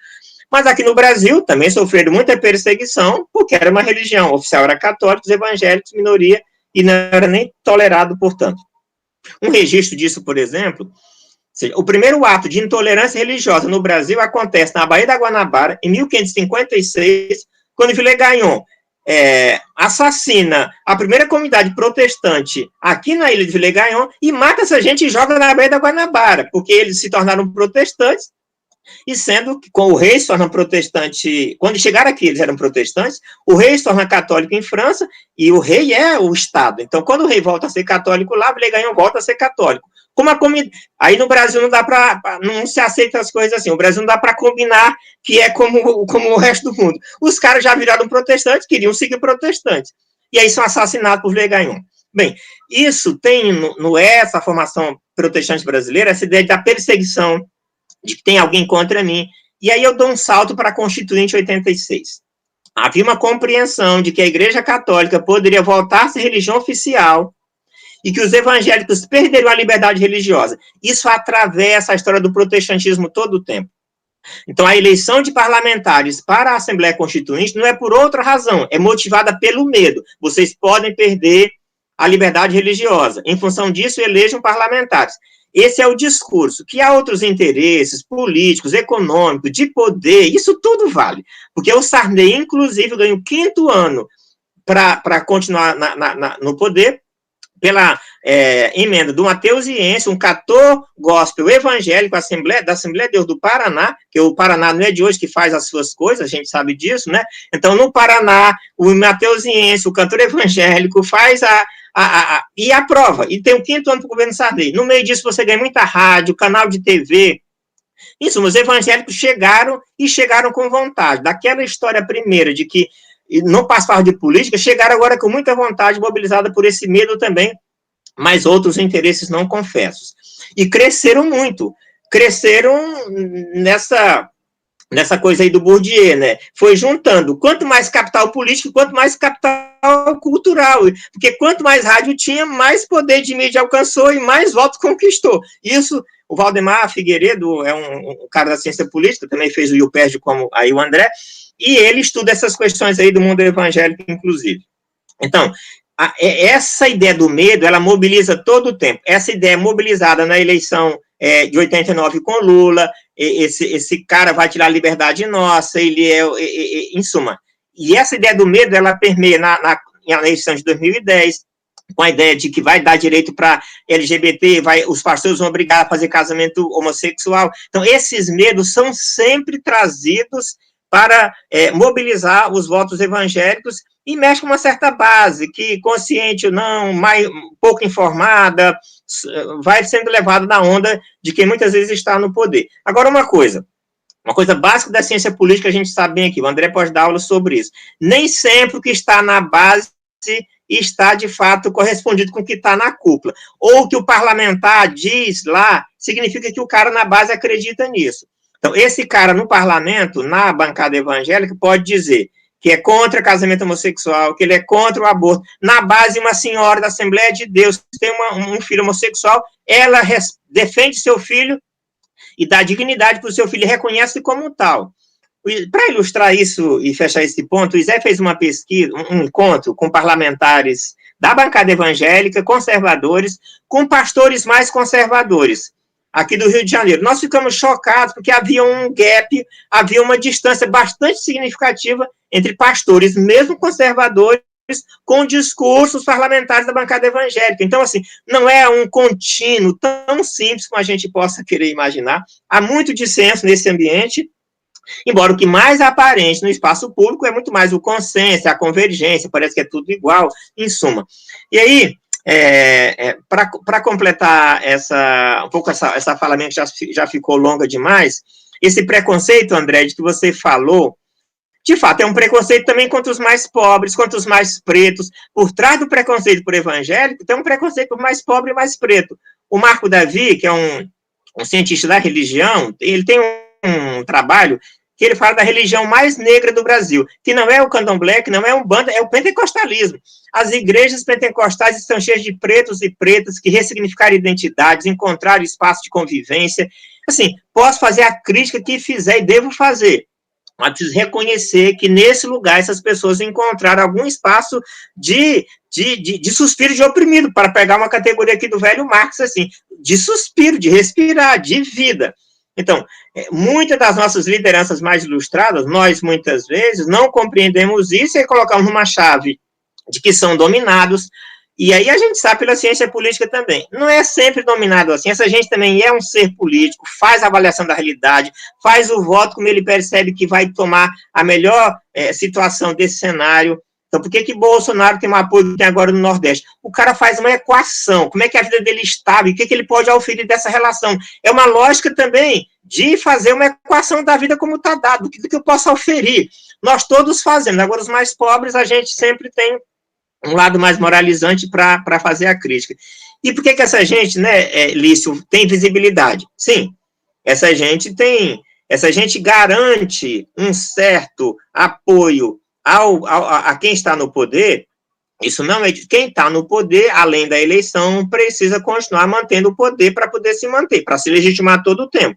Mas aqui no Brasil também sofreram muita perseguição, porque era uma religião oficial, era católica, os evangélicos, minoria, e não era nem tolerado, portanto. Um registro disso, por exemplo, o primeiro ato de intolerância religiosa no Brasil acontece na Baía da Guanabara, em 1556, quando Villegagnon assassina a primeira comunidade protestante aqui na ilha de Villegagnon e mata essa gente e joga na Baía da Guanabara, porque eles se tornaram protestantes, e sendo que com o rei se torna protestante, quando chegaram aqui eles eram protestantes, o rei se torna católico em França, e o rei é o Estado. Então, quando o rei volta a ser católico lá, Villegagnon volta a ser católico. Aí no Brasil não se aceita as coisas assim, o Brasil não dá para combinar que é como o resto do mundo. Os caras já viraram protestantes, queriam seguir protestantes, e aí são assassinados por Villegagnon. Bem, isso tem essa formação protestante brasileira, essa ideia da perseguição, de que tem alguém contra mim, e aí eu dou um salto para a Constituinte 86. Havia uma compreensão de que a Igreja Católica poderia voltar a ser religião oficial, e que os evangélicos perderiam a liberdade religiosa. Isso atravessa a história do protestantismo todo o tempo. Então, a eleição de parlamentares para a Assembleia Constituinte não é por outra razão, é motivada pelo medo. Vocês podem perder a liberdade religiosa. Em função disso, elejam parlamentares. Esse é o discurso. Que há outros interesses políticos, econômicos, de poder, isso tudo vale. Porque o Sarney, inclusive, ganha o 5º ano para continuar no poder, pela emenda do Mateusiense, um cantor gospel evangélico da Assembleia de Deus do Paraná, que o Paraná não é de hoje que faz as suas coisas, a gente sabe disso, né? Então, no Paraná, o Mateusiense, o cantor evangélico, faz e aprova, e tem o 5º ano para o governo Sarney. No meio disso, você ganha muita rádio, canal de TV. Isso, os evangélicos chegaram com vontade. Daquela história primeira de que não passavam de política, chegaram agora com muita vontade, mobilizada por esse medo também, mas outros interesses não confessos. E cresceram muito. Cresceram nessa coisa aí do Bourdieu, né? Foi juntando quanto mais capital político, quanto mais capital cultural. Porque quanto mais rádio tinha, mais poder de mídia alcançou e mais votos conquistou. Isso, o Valdemar Figueiredo é um cara da ciência política, também fez o IUPERJ como aí o André, e ele estuda essas questões aí do mundo evangélico, inclusive. Então, essa ideia do medo, ela mobiliza todo o tempo. Essa ideia é mobilizada na eleição de 89 com Lula, esse cara vai tirar a liberdade nossa, ele em suma. E essa ideia do medo, ela permeia na eleição de 2010, com a ideia de que vai dar direito para LGBT, os pastores vão obrigar a fazer casamento homossexual. Então, esses medos são sempre trazidos para mobilizar os votos evangélicos e mexe com uma certa base, que consciente ou não, pouco informada, vai sendo levado na onda de quem muitas vezes está no poder. Agora, uma coisa básica da ciência política, a gente sabe bem aqui, o André pode dar aula sobre isso. Nem sempre o que está na base está, de fato, correspondido com o que está na cúpula. Ou o que o parlamentar diz lá, significa que o cara na base acredita nisso. Então, esse cara no parlamento, na bancada evangélica, pode dizer que é contra casamento homossexual, que ele é contra o aborto. Na base, uma senhora da Assembleia de Deus que tem um filho homossexual, ela defende seu filho e dá dignidade para o seu filho e reconhece como tal. Para ilustrar isso e fechar esse ponto, o Zé fez uma pesquisa, um encontro com parlamentares da bancada evangélica, conservadores, com pastores mais conservadores, aqui do Rio de Janeiro. Nós ficamos chocados porque havia um gap, havia uma distância bastante significativa entre pastores, mesmo conservadores, com discursos parlamentares da bancada evangélica. Então, assim, não é um contínuo tão simples como a gente possa querer imaginar. Há muito dissenso nesse ambiente, embora o que mais aparente no espaço público é muito mais o consenso, a convergência, parece que é tudo igual, em suma. E aí, para completar essa fala minha que já ficou longa demais, esse preconceito, André, de que você falou, de fato, é um preconceito também contra os mais pobres, contra os mais pretos. Por trás do preconceito por evangélico, tem um preconceito por mais pobre e mais preto. O Marco Davi, que é um cientista da religião, ele tem um trabalho que ele fala da religião mais negra do Brasil, que não é o candomblé, que não é Umbanda, é o pentecostalismo. As igrejas pentecostais estão cheias de pretos e pretas que ressignificaram identidades, encontraram espaço de convivência. Assim, posso fazer a crítica que fizer e devo fazer, mas preciso reconhecer que nesse lugar essas pessoas encontraram algum espaço de suspiro de oprimido, para pegar uma categoria aqui do velho Marx, assim, de suspiro, de respirar, de vida. Então, muitas das nossas lideranças mais ilustradas, nós muitas vezes não compreendemos isso e colocamos numa chave de que são dominados, e aí a gente sabe pela ciência política também. Não é sempre dominado assim, essa gente também é um ser político, faz a avaliação da realidade, faz o voto como ele percebe que vai tomar a melhor situação desse cenário. Então, por que Bolsonaro tem um apoio que tem agora no Nordeste? O cara faz uma equação, como é que a vida dele estava, e o que ele pode auferir dessa relação. É uma lógica também de fazer uma equação da vida como está dado, do que eu posso auferir. Nós todos fazemos, agora os mais pobres, a gente sempre tem um lado mais moralizante para fazer a crítica. E por que essa gente, né, Lício, tem visibilidade? Sim, essa gente garante um certo apoio a quem está no poder. Isso não é de quem está no poder, além da eleição, precisa continuar mantendo o poder para poder se manter, para se legitimar todo o tempo.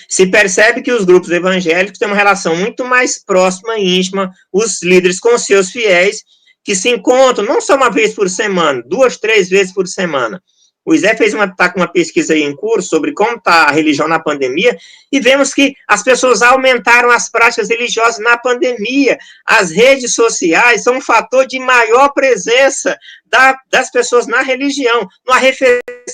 Se percebe que os grupos evangélicos têm uma relação muito mais próxima e íntima, os líderes com seus fiéis, que se encontram não só uma vez por semana, 2, 3 vezes por semana. O Zé está com uma pesquisa aí em curso sobre como está a religião na pandemia, e vemos que as pessoas aumentaram as práticas religiosas na pandemia. As redes sociais são um fator de maior presença das pessoas na religião.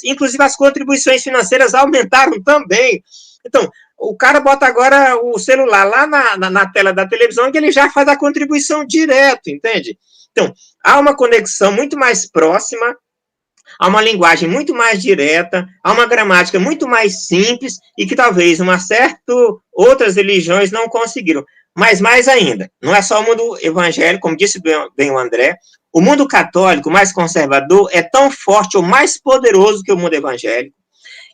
Inclusive, as contribuições financeiras aumentaram também. Então, o cara bota agora o celular lá na tela da televisão, que ele já faz a contribuição direto, entende? Então, há uma conexão muito mais próxima, há uma linguagem muito mais direta, há uma gramática muito mais simples e que talvez outras religiões não conseguiram. Mas mais ainda, não é só o mundo evangélico, como disse bem o André, o mundo católico mais conservador é tão forte ou mais poderoso que o mundo evangélico.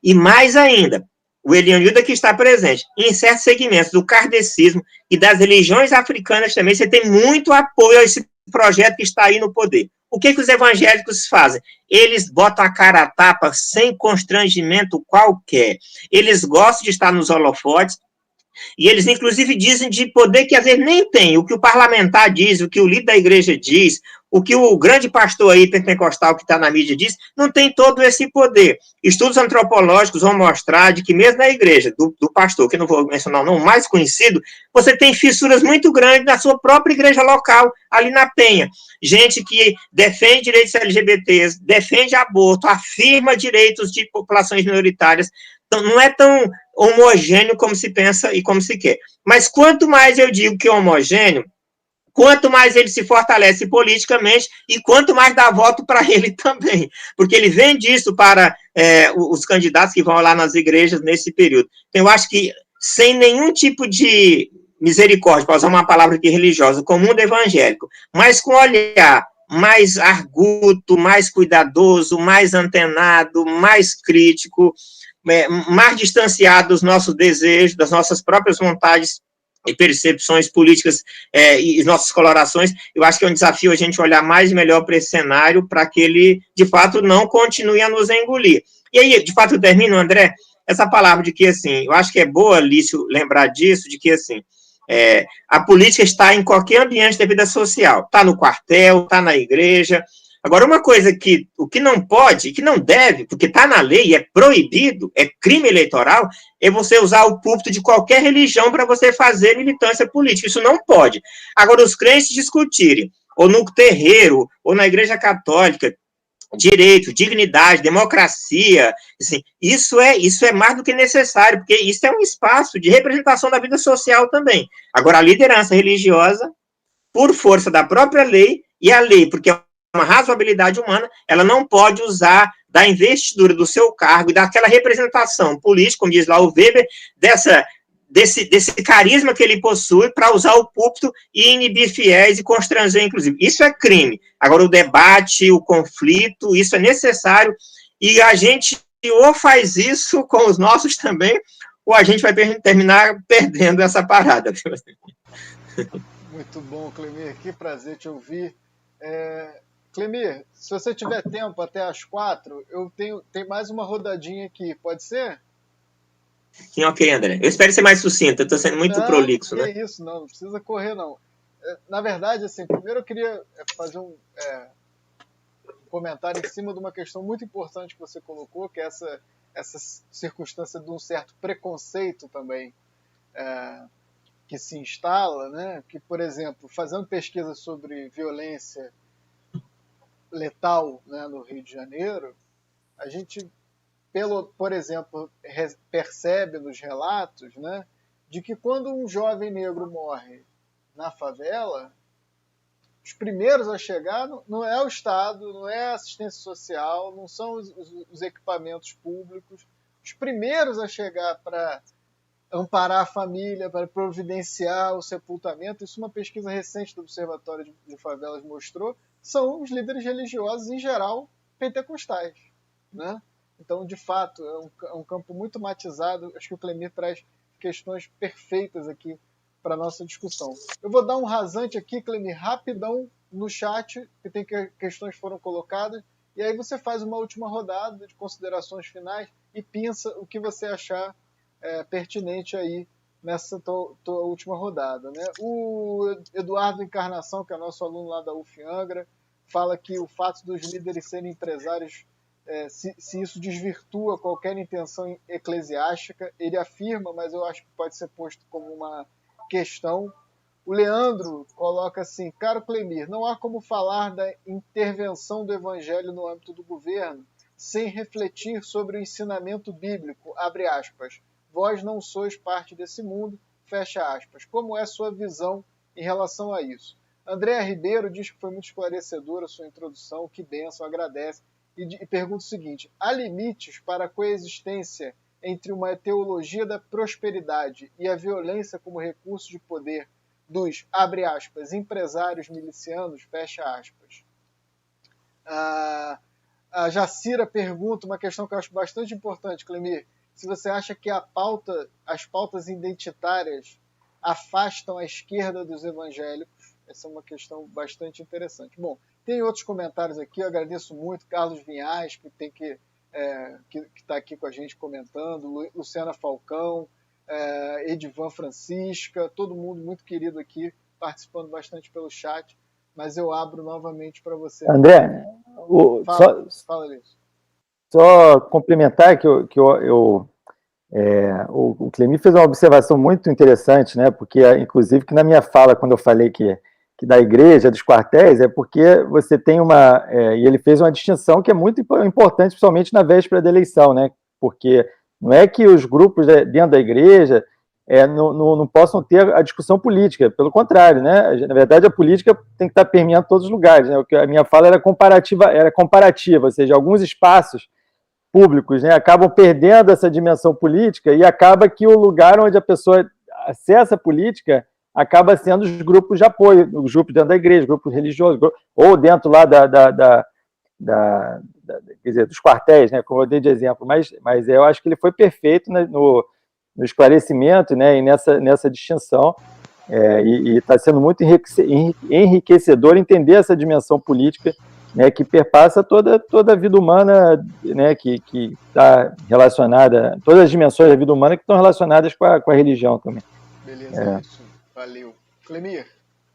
E mais ainda, o Elianilda que está presente, em certos segmentos do kardecismo e das religiões africanas também, você tem muito apoio a esse projeto que está aí no poder. O que os evangélicos fazem? Eles botam a cara a tapa sem constrangimento qualquer. Eles gostam de estar nos holofotes, e eles, inclusive, dizem de poder que às vezes nem tem. O que o parlamentar diz, o que o líder da igreja diz, o que o grande pastor aí pentecostal que está na mídia diz, não tem todo esse poder. Estudos antropológicos vão mostrar de que mesmo na igreja do pastor, que eu não vou mencionar o nome mais conhecido, você tem fissuras muito grandes na sua própria igreja local, ali na Penha. Gente que defende direitos LGBTs, defende aborto, afirma direitos de populações minoritárias. Então, não é tão homogêneo como se pensa e como se quer. Mas quanto mais eu digo que é homogêneo, quanto mais ele se fortalece politicamente e quanto mais dá voto para ele também. Porque ele vende isso para os candidatos que vão lá nas igrejas nesse período. Então, eu acho que sem nenhum tipo de misericórdia, para usar uma palavra aqui religiosa, com o mundo evangélico, mas com olhar mais arguto, mais cuidadoso, mais antenado, mais crítico, mais distanciado dos nossos desejos, das nossas próprias vontades e percepções políticas e nossas colorações. Eu acho que é um desafio a gente olhar mais e melhor para esse cenário, para que ele, de fato, não continue a nos engolir. E aí, de fato, eu termino, André, essa palavra de que, assim, eu acho que é boa, Lício, lembrar disso, de que, assim, a política está em qualquer ambiente da vida social, está no quartel, está na igreja. Agora, uma coisa que o que não pode, que não deve, porque está na lei, é proibido, é crime eleitoral, é você usar o púlpito de qualquer religião para você fazer militância política. Isso não pode. Agora, os crentes discutirem, ou no terreiro, ou na igreja católica, direito, dignidade, democracia, assim, isso é mais do que necessário, porque isso é um espaço de representação da vida social também. Agora, a liderança religiosa, por força da própria lei, e a lei, porque é uma razoabilidade humana, ela não pode usar da investidura do seu cargo e daquela representação política, como diz lá o Weber, desse carisma que ele possui para usar o púlpito e inibir fiéis e constranger, inclusive. Isso é crime. Agora, o debate, o conflito, isso é necessário, e a gente ou faz isso com os nossos também, ou a gente vai terminar perdendo essa parada. Muito bom, Clemir, que prazer te ouvir. Clemir, se você tiver tempo até às 4, eu tenho mais uma rodadinha aqui, pode ser? Sim, ok, André. Eu espero ser mais sucinto, eu estou sendo muito prolixo, né? É isso, não precisa correr, não. Na verdade, assim, primeiro eu queria fazer um comentário em cima de uma questão muito importante que você colocou, que é essa circunstância de um certo preconceito também que se instala, né? Que, por exemplo, fazendo pesquisa sobre violência letal, né, no Rio de Janeiro, a gente, por exemplo, percebe nos relatos, né, de que quando um jovem negro morre na favela, os primeiros a chegar não é o Estado, não é a assistência social, não são os equipamentos públicos. Os primeiros a chegar para amparar a família, para providenciar o sepultamento, isso uma pesquisa recente do Observatório de Favelas mostrou, são os líderes religiosos, em geral, pentecostais, né? Então, de fato, é um campo muito matizado. Acho que o Clemir traz questões perfeitas aqui para a nossa discussão. Eu vou dar um rasante aqui, Clemir, rapidão no chat, que tem questões foram colocadas, e aí você faz uma última rodada de considerações finais e pinça o que você achar pertinente aí nessa tua última rodada, né? O Eduardo Encarnação, que é nosso aluno lá da UF Angra, fala que o fato dos líderes serem empresários, se isso desvirtua qualquer intenção eclesiástica, ele afirma, mas eu acho que pode ser posto como uma questão. O Leandro coloca assim: caro Clemir, não há como falar da intervenção do evangelho no âmbito do governo sem refletir sobre o ensinamento bíblico, abre aspas, vós não sois parte desse mundo, fecha aspas. Como é sua visão em relação a isso? André Ribeiro diz que foi muito esclarecedora a sua introdução, que bênção, agradece, e pergunta o seguinte: há limites para a coexistência entre uma teologia da prosperidade e a violência como recurso de poder dos, abre aspas, empresários milicianos, fecha aspas? A Jacira pergunta uma questão que eu acho bastante importante, Clemir, se você acha que as pautas identitárias afastam a esquerda dos evangélicos. Essa é uma questão bastante interessante. Bom, tem outros comentários aqui, eu agradeço muito, Carlos Vinhais, que está aqui com a gente comentando, Luciana Falcão, Edivan Francisca, todo mundo muito querido aqui, participando bastante pelo chat, mas eu abro novamente para você. André, fala isso. Só complementar que o Clemir fez uma observação muito interessante, né? Porque, inclusive, que na minha fala, quando eu falei que da igreja, dos quartéis, é porque você tem e ele fez uma distinção que é muito importante, principalmente na véspera da eleição, né? Porque não é que os grupos dentro da igreja não possam ter a discussão política, pelo contrário, né? Na verdade, a política tem que estar permeando todos os lugares, né? A minha fala era comparativa, ou seja, alguns espaços públicos, né, acabam perdendo essa dimensão política e acaba que o lugar onde a pessoa acessa a política acaba sendo os grupos de apoio, os grupos dentro da igreja, grupos religiosos, ou dentro lá quer dizer, dos quartéis, né, como eu dei de exemplo, mas eu acho que ele foi perfeito no esclarecimento, né, e nessa distinção, e está sendo muito enriquecedor entender essa dimensão política, né, que perpassa toda a vida humana, né, que está relacionada, todas as dimensões da vida humana que estão relacionadas com a religião também. Beleza, isso. Valeu. Clemir,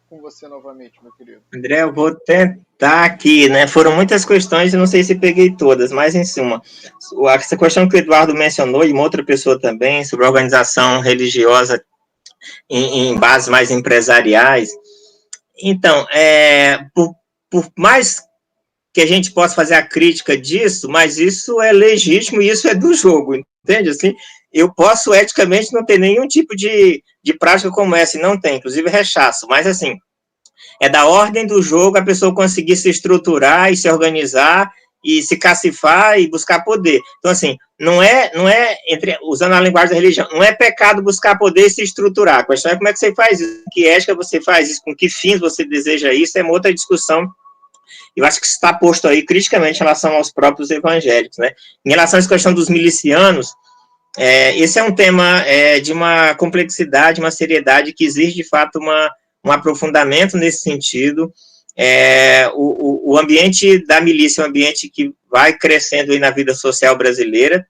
com você novamente, meu querido. André, eu vou tentar aqui, né? Foram muitas questões, eu não sei se peguei todas, mas em suma, essa questão que o Eduardo mencionou, e uma outra pessoa também, sobre a organização religiosa em bases mais empresariais. Então, por mais que a gente possa fazer a crítica disso, mas isso é legítimo e isso é do jogo, entende? Assim, eu posso, eticamente, não ter nenhum tipo de prática como essa, e não tem, inclusive rechaço, mas assim, é da ordem do jogo a pessoa conseguir se estruturar e se organizar e se cacifar e buscar poder. Então, assim, não é usando a linguagem da religião, não é pecado buscar poder e se estruturar. A questão é como é que você faz isso, com que ética você faz isso, com que fins você deseja isso, é uma outra discussão. Eu acho que está posto aí criticamente em relação aos próprios evangélicos, né? Em relação à questão dos milicianos, esse é um tema de uma complexidade, uma seriedade que exige, de fato, um aprofundamento nesse sentido. O ambiente da milícia é um ambiente que vai crescendo aí na vida social brasileira.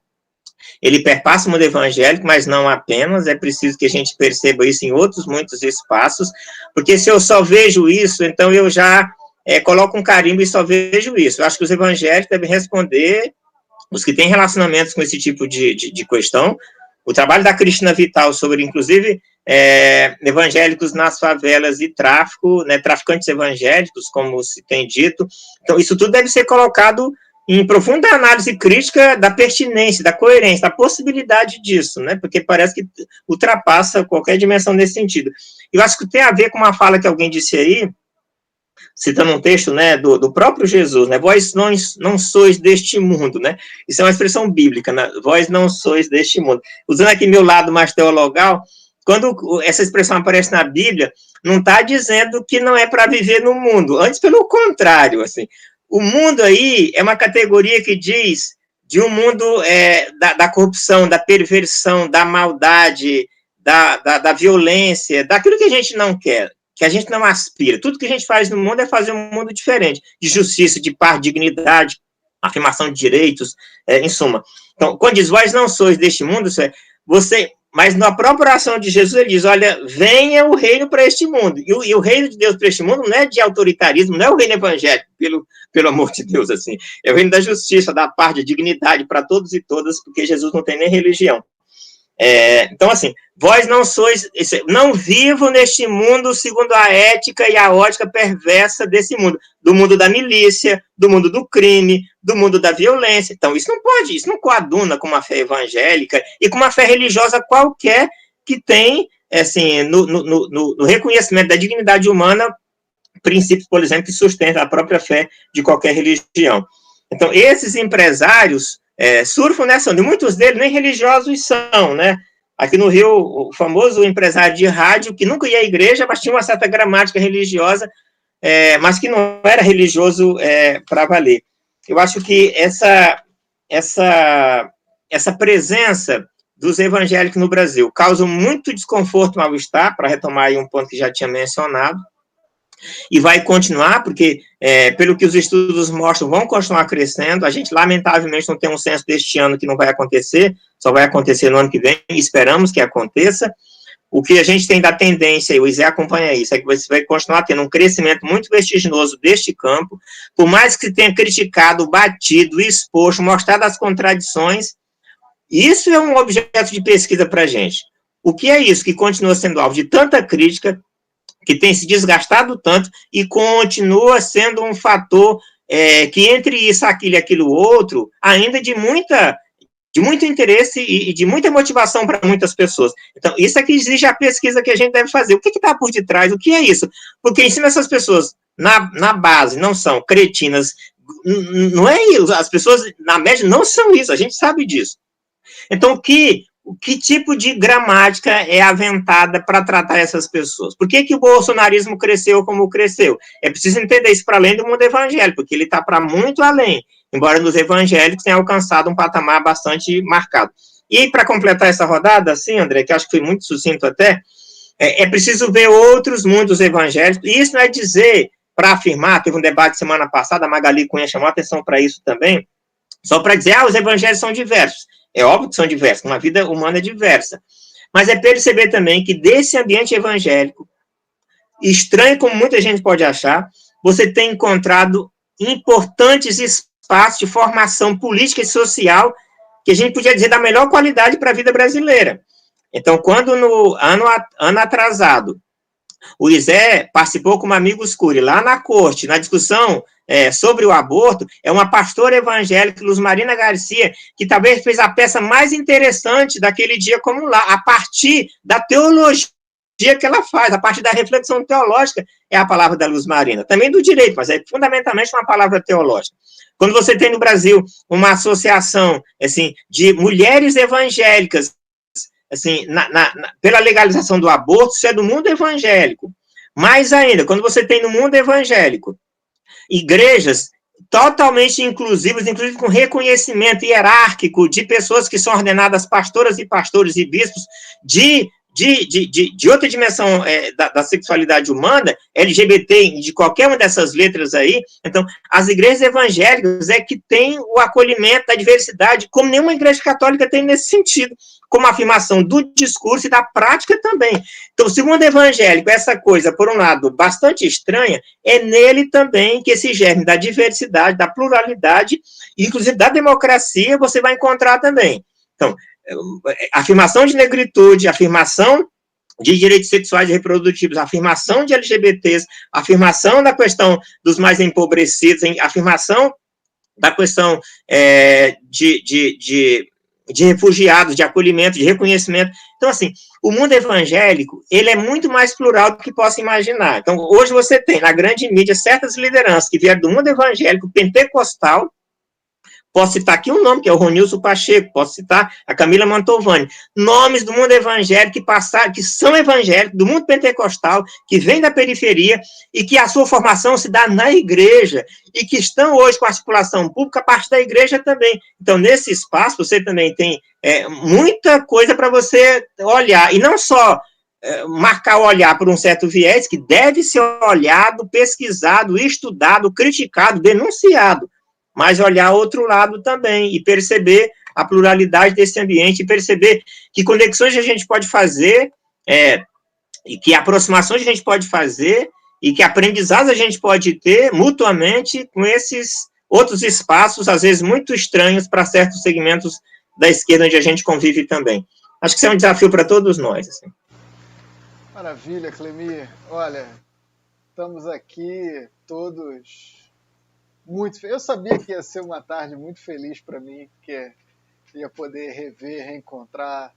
Ele perpassa o mundo evangélico, mas não apenas. É preciso que a gente perceba isso em outros muitos espaços, porque se eu só vejo isso, então eu já coloco um carimbo e só vejo isso. Eu acho que os evangélicos devem responder, os que têm relacionamentos com esse tipo de questão. O trabalho da Cristina Vital sobre, inclusive, evangélicos nas favelas e tráfico, né, traficantes evangélicos, como se tem dito. Então, isso tudo deve ser colocado em profunda análise crítica da pertinência, da coerência, da possibilidade disso, né, porque parece que ultrapassa qualquer dimensão nesse sentido. Eu acho que tem a ver com uma fala que alguém disse aí, citando um texto, né, do próprio Jesus, né, vós não sois deste mundo, né, isso é uma expressão bíblica, né, vós não sois deste mundo. Usando aqui meu lado mais teologal, quando essa expressão aparece na Bíblia, não está dizendo que não é para viver no mundo, antes pelo contrário, assim, o mundo aí é uma categoria que diz de um mundo da corrupção, da perversão, da maldade, da violência, daquilo que a gente não quer, que a gente não aspira. Tudo que a gente faz no mundo é fazer um mundo diferente, de justiça, de paz, de dignidade, afirmação de direitos, em suma. Então, quando diz, vós não sois deste mundo, mas na própria oração de Jesus, ele diz, olha, venha o reino para este mundo. E o reino de Deus para este mundo não é de autoritarismo, não é o reino evangélico, pelo amor de Deus, assim. É o reino da justiça, da paz, de dignidade para todos e todas, porque Jesus não tem nem religião. Então, assim, vós não sois, não vivo neste mundo segundo a ética e a ótica perversa desse mundo, do mundo da milícia, do mundo do crime, do mundo da violência. Então, isso não pode, isso não coaduna com uma fé evangélica e com uma fé religiosa qualquer que tem, assim, no reconhecimento da dignidade humana, princípios, por exemplo, que sustentam a própria fé de qualquer religião. Então, esses empresários surfam nessa onda, e muitos deles nem religiosos são, né? Aqui no Rio, o famoso empresário de rádio, que nunca ia à igreja, mas tinha uma certa gramática religiosa, mas que não era religioso para valer. Eu acho que essa presença dos evangélicos no Brasil causa muito desconforto e mal-estar, para retomar aí um ponto que já tinha mencionado, e vai continuar, porque, pelo que os estudos mostram, vão continuar crescendo. A gente, lamentavelmente, não tem um censo deste ano que não vai acontecer, só vai acontecer no ano que vem, e esperamos que aconteça. O que a gente tem da tendência, e o ISE acompanha isso, é que você vai continuar tendo um crescimento muito vertiginoso deste campo, por mais que tenha criticado, batido, exposto, mostrado as contradições. Isso é um objeto de pesquisa para a gente. O que é isso que continua sendo alvo de tanta crítica, que tem se desgastado tanto e continua sendo um fator que entre isso, aquilo e aquilo outro, ainda de muito interesse e de muita motivação para muitas pessoas. Então, isso é que exige a pesquisa que a gente deve fazer. O que está por detrás? O que é isso? Porque ensina essas pessoas, na base, não são cretinas, não é isso. As pessoas, na média, não são isso, a gente sabe disso. Então, o que que tipo de gramática é aventada para tratar essas pessoas? Por que o bolsonarismo cresceu como cresceu? É preciso entender isso para além do mundo evangélico, porque ele está para muito além, embora nos evangélicos tenha alcançado um patamar bastante marcado. E para completar essa rodada, assim, André, que acho que foi muito sucinto até, é preciso ver outros mundos evangélicos, e isso não é dizer, para afirmar, teve um debate semana passada, a Magali Cunha chamou a atenção para isso também, só para dizer, os evangelhos são diversos. É óbvio que são diversos, uma vida humana é diversa. Mas é perceber também que desse ambiente evangélico, estranho como muita gente pode achar, você tem encontrado importantes espaços de formação política e social que a gente podia dizer da melhor qualidade para a vida brasileira. Então, quando no ano atrasado, o Isé participou como amigos Cury, lá na corte, na discussão sobre o aborto, é uma pastora evangélica, Luz Marina Garcia, que talvez fez a peça mais interessante daquele dia como lá, a partir da teologia que ela faz, a partir da reflexão teológica, é a palavra da Luz Marina. Também do direito, mas é fundamentalmente uma palavra teológica. Quando você tem no Brasil uma associação assim, de mulheres evangélicas, assim, pela legalização do aborto, isso é do mundo evangélico. Mais ainda, quando você tem no mundo evangélico igrejas totalmente inclusivas, inclusive com reconhecimento hierárquico de pessoas que são ordenadas pastoras e pastores e bispos de outra dimensão da sexualidade humana, LGBT, de qualquer uma dessas letras aí. Então, as igrejas evangélicas é que têm o acolhimento da diversidade, como nenhuma igreja católica tem nesse sentido, como afirmação do discurso e da prática também. Então, segundo o evangélico, essa coisa, por um lado, bastante estranha, é nele também que esse germe da diversidade, da pluralidade, inclusive da democracia, você vai encontrar também. Então, afirmação de negritude, afirmação de direitos sexuais e reprodutivos, afirmação de LGBTs, afirmação da questão dos mais empobrecidos, afirmação da questão de refugiados, de acolhimento, de reconhecimento. Então, assim, o mundo evangélico, ele é muito mais plural do que possa imaginar. Então, hoje você tem, na grande mídia, certas lideranças que vieram do mundo evangélico pentecostal. Posso citar aqui um nome, que é o Ronilson Pacheco, posso citar a Camila Mantovani, nomes do mundo evangélico que passaram, que são evangélicos, do mundo pentecostal, que vêm da periferia e que a sua formação se dá na igreja e que estão hoje com a articulação pública a partir da igreja também. Então, nesse espaço, você também tem muita coisa para você olhar, e não só marcar o olhar por um certo viés, que deve ser olhado, pesquisado, estudado, criticado, denunciado, mas olhar outro lado também e perceber a pluralidade desse ambiente e perceber que conexões a gente pode fazer e que aproximações a gente pode fazer e que aprendizados a gente pode ter mutuamente com esses outros espaços, às vezes muito estranhos para certos segmentos da esquerda onde a gente convive também. Acho que isso é um desafio para todos nós. Assim. Maravilha, Clemir. Olha, estamos aqui todos... Eu sabia que ia ser uma tarde muito feliz para mim, porque ia poder rever, reencontrar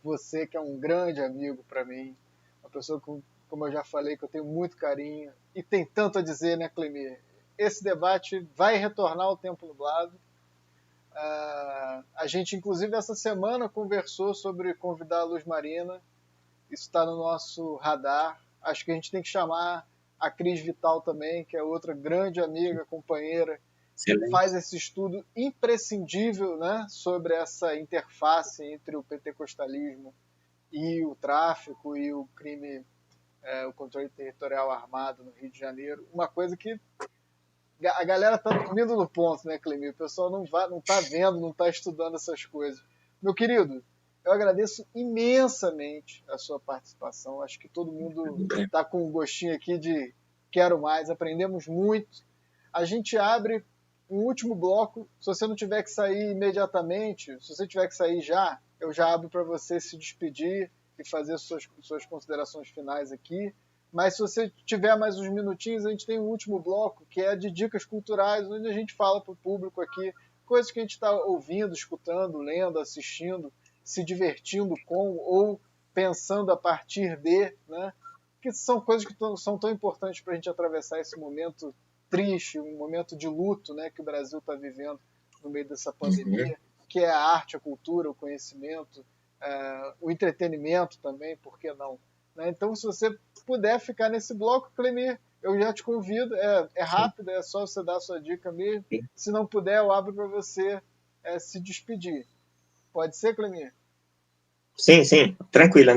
você, que é um grande amigo para mim, uma pessoa que, como eu já falei, que eu tenho muito carinho, e tem tanto a dizer, né, Clemir? Esse debate vai retornar ao Tempo Nublado. A gente, inclusive, essa semana conversou sobre convidar a Luz Marina, isso está no nosso radar. Acho que a gente tem que chamar a Cris Vital também, que é outra grande amiga, companheira, que faz esse estudo imprescindível, né, sobre essa interface entre o pentecostalismo e o tráfico e o crime, o controle territorial armado no Rio de Janeiro. Uma coisa que a galera está dormindo no ponto, né, Clemir? O pessoal não está vendo, não está estudando essas coisas. Meu querido, eu agradeço imensamente a sua participação. Acho que todo mundo está com um gostinho aqui de quero mais. Aprendemos muito. A gente abre um último bloco. Se você não tiver que sair imediatamente, se você tiver que sair já, eu já abro para você se despedir e fazer suas considerações finais aqui. Mas se você tiver mais uns minutinhos, a gente tem um último bloco, que é de dicas culturais, onde a gente fala para o público aqui coisas que a gente está ouvindo, escutando, lendo, assistindo, se divertindo com ou pensando a partir de, né? Que são coisas que são tão importantes para a gente atravessar esse momento triste, um momento de luto, né, que o Brasil está vivendo no meio dessa pandemia, que é a arte, a cultura, o conhecimento, o entretenimento também, por que não? Né? Então, se você puder ficar nesse bloco, Clemir, eu já te convido, é rápido, é só você dar a sua dica mesmo. Se não puder, eu abro para você se despedir. Pode ser, Clemir? Sim, tranquilo,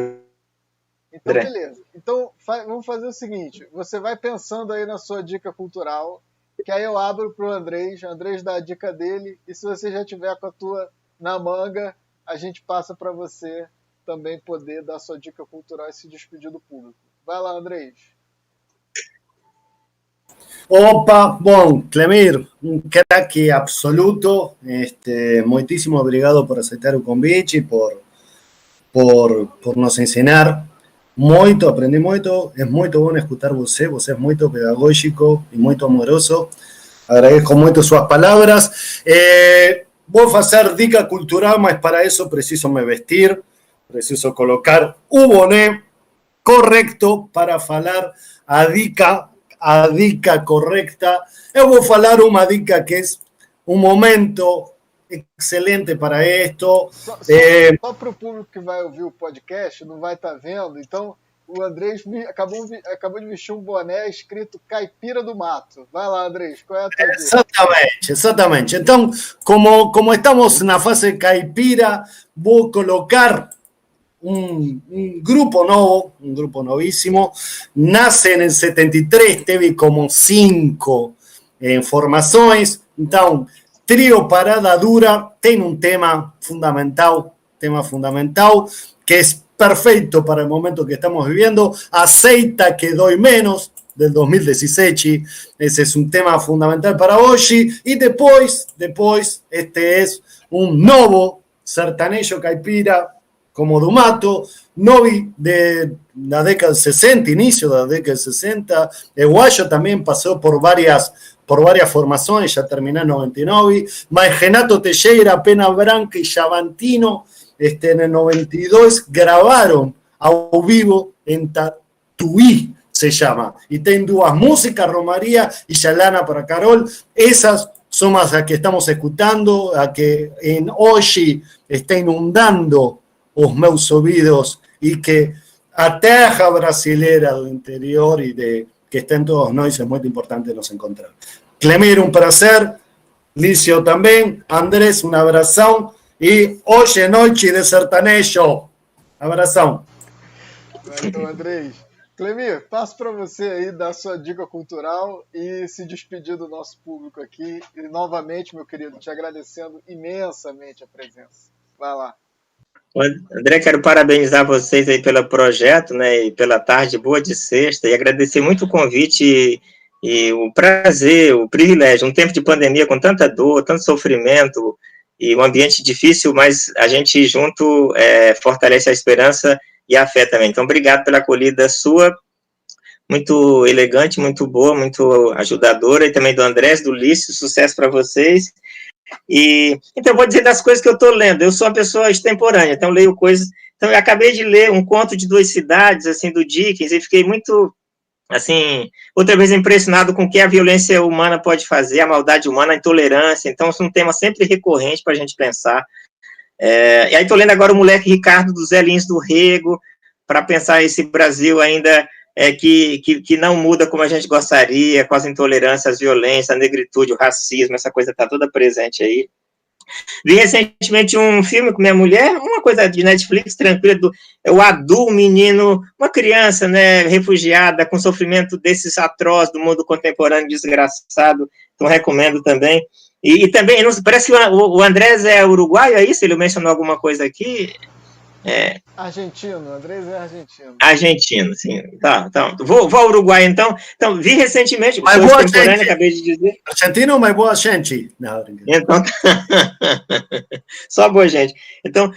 então, André. beleza. Então, vamos fazer o seguinte, você vai pensando aí na sua dica cultural, que aí eu abro para o Andrés dá a dica dele, e se você já tiver com a tua na manga, a gente passa para você também poder dar sua dica cultural e se despedir do público. Vai lá, Andrés. Opa, bom, Clemir, un crack absoluto. Muitíssimo obrigado por aceitar o convite, por nos ensinar muito, aprendi muito. É muito bom escutar você é muito pedagógico e muito amoroso. Agradeço muito suas palavras. Vou fazer dica cultural, mas para isso preciso me vestir, preciso colocar o boné correcto para falar a dica correcta. Eu vou falar uma dica que é um momento excelente para isto. Só para o público que vai ouvir o podcast, não vai estar vendo, então o Andrés acabou de vestir um boné escrito Caipira do Mato. Vai lá, Andrés, qual é a tua dica? Exatamente. Então, como estamos na fase caipira, vou colocar un grupo nuevo, un grupo novísimo, nace en el 73, teve como 5 formações, então, trio Parada Dura tem um tema fundamental, que es perfecto para el momento que estamos viviendo, Aceita que doy menos, del 2017, ese es un tema fundamental para hoy, y después este es un novo sertanejo caipira, como do Mato, novi da década del 60, inicio de la década del 60, el Guayo también pasó por varias formaciones, ya terminó en 99, mas Renato Teixeira, Pena Branca y Chavantino, en el 92 grabaron ao vivo en Tatuí, se llama, y tienen dos músicas, Romaría y Yalana para Carol, esas son las que estamos escuchando, a que en hoy está inundando os meus ouvidos e que a terra brasileira do interior e que está en todos nós é muito importante nos encontrar. Clemir, um prazer. Lício também. Andrés, um abração. E hoje é noite de sertanejo. Abração. Valeu, Andrés. Clemir, passo para você aí dar sua dica cultural e se despedir do nosso público aqui. E novamente, meu querido, te agradecendo imensamente a presença. Vai lá. André, quero parabenizar vocês aí pelo projeto, né, e pela tarde boa de sexta, e agradecer muito o convite e o prazer, o privilégio, um tempo de pandemia com tanta dor, tanto sofrimento, e um ambiente difícil, mas a gente junto fortalece a esperança e a fé também. Então, obrigado pela acolhida sua, muito elegante, muito boa, muito ajudadora, e também do Andrés, do Lício, sucesso para vocês. E então, vou dizer das coisas que eu estou lendo. Eu sou uma pessoa extemporânea, então leio coisas. Então, eu acabei de ler um conto de 2 cidades, assim, do Dickens, e fiquei muito, assim, outra vez impressionado com o que a violência humana pode fazer, a maldade humana, a intolerância. Então, isso é um tema sempre recorrente para a gente pensar. E aí, estou lendo agora o Moleque Ricardo dos Zé Lins do Rego, para pensar esse Brasil ainda que não muda como a gente gostaria, com as intolerâncias, as violências, a negritude, o racismo, essa coisa está toda presente aí. Vi recentemente um filme com minha mulher, uma coisa de Netflix, tranquila, o Adu, um menino, uma criança, né, refugiada, com sofrimento desses atroz do mundo contemporâneo, desgraçado, então recomendo também. E também, parece que o Andrés é uruguaio, é isso? Ele mencionou alguma coisa aqui? Argentino, Andrés é argentino. Argentino, sim. Tá. Vou ao Uruguai, então. Então, vi recentemente, mas boa gente. Acabei de dizer. Argentino, mas boa gente. Não, então, só boa gente. Então,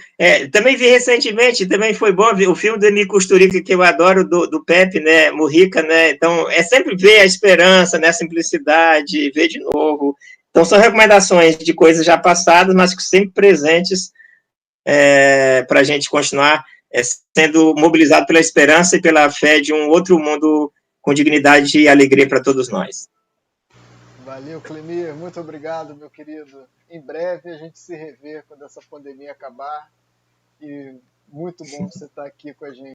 também vi recentemente, também foi bom ver o filme do Eni Kusturica, que eu adoro, do Pepe, né, Mujica, né, então, sempre ver a esperança, né, a simplicidade, ver de novo. Então, são recomendações de coisas já passadas, mas que sempre presentes, para a gente continuar sendo mobilizado pela esperança e pela fé de um outro mundo com dignidade e alegria para todos nós. Valeu, Clemir, muito obrigado, meu querido. Em breve a gente se revê quando essa pandemia acabar e Muito bom você estar aqui com a gente.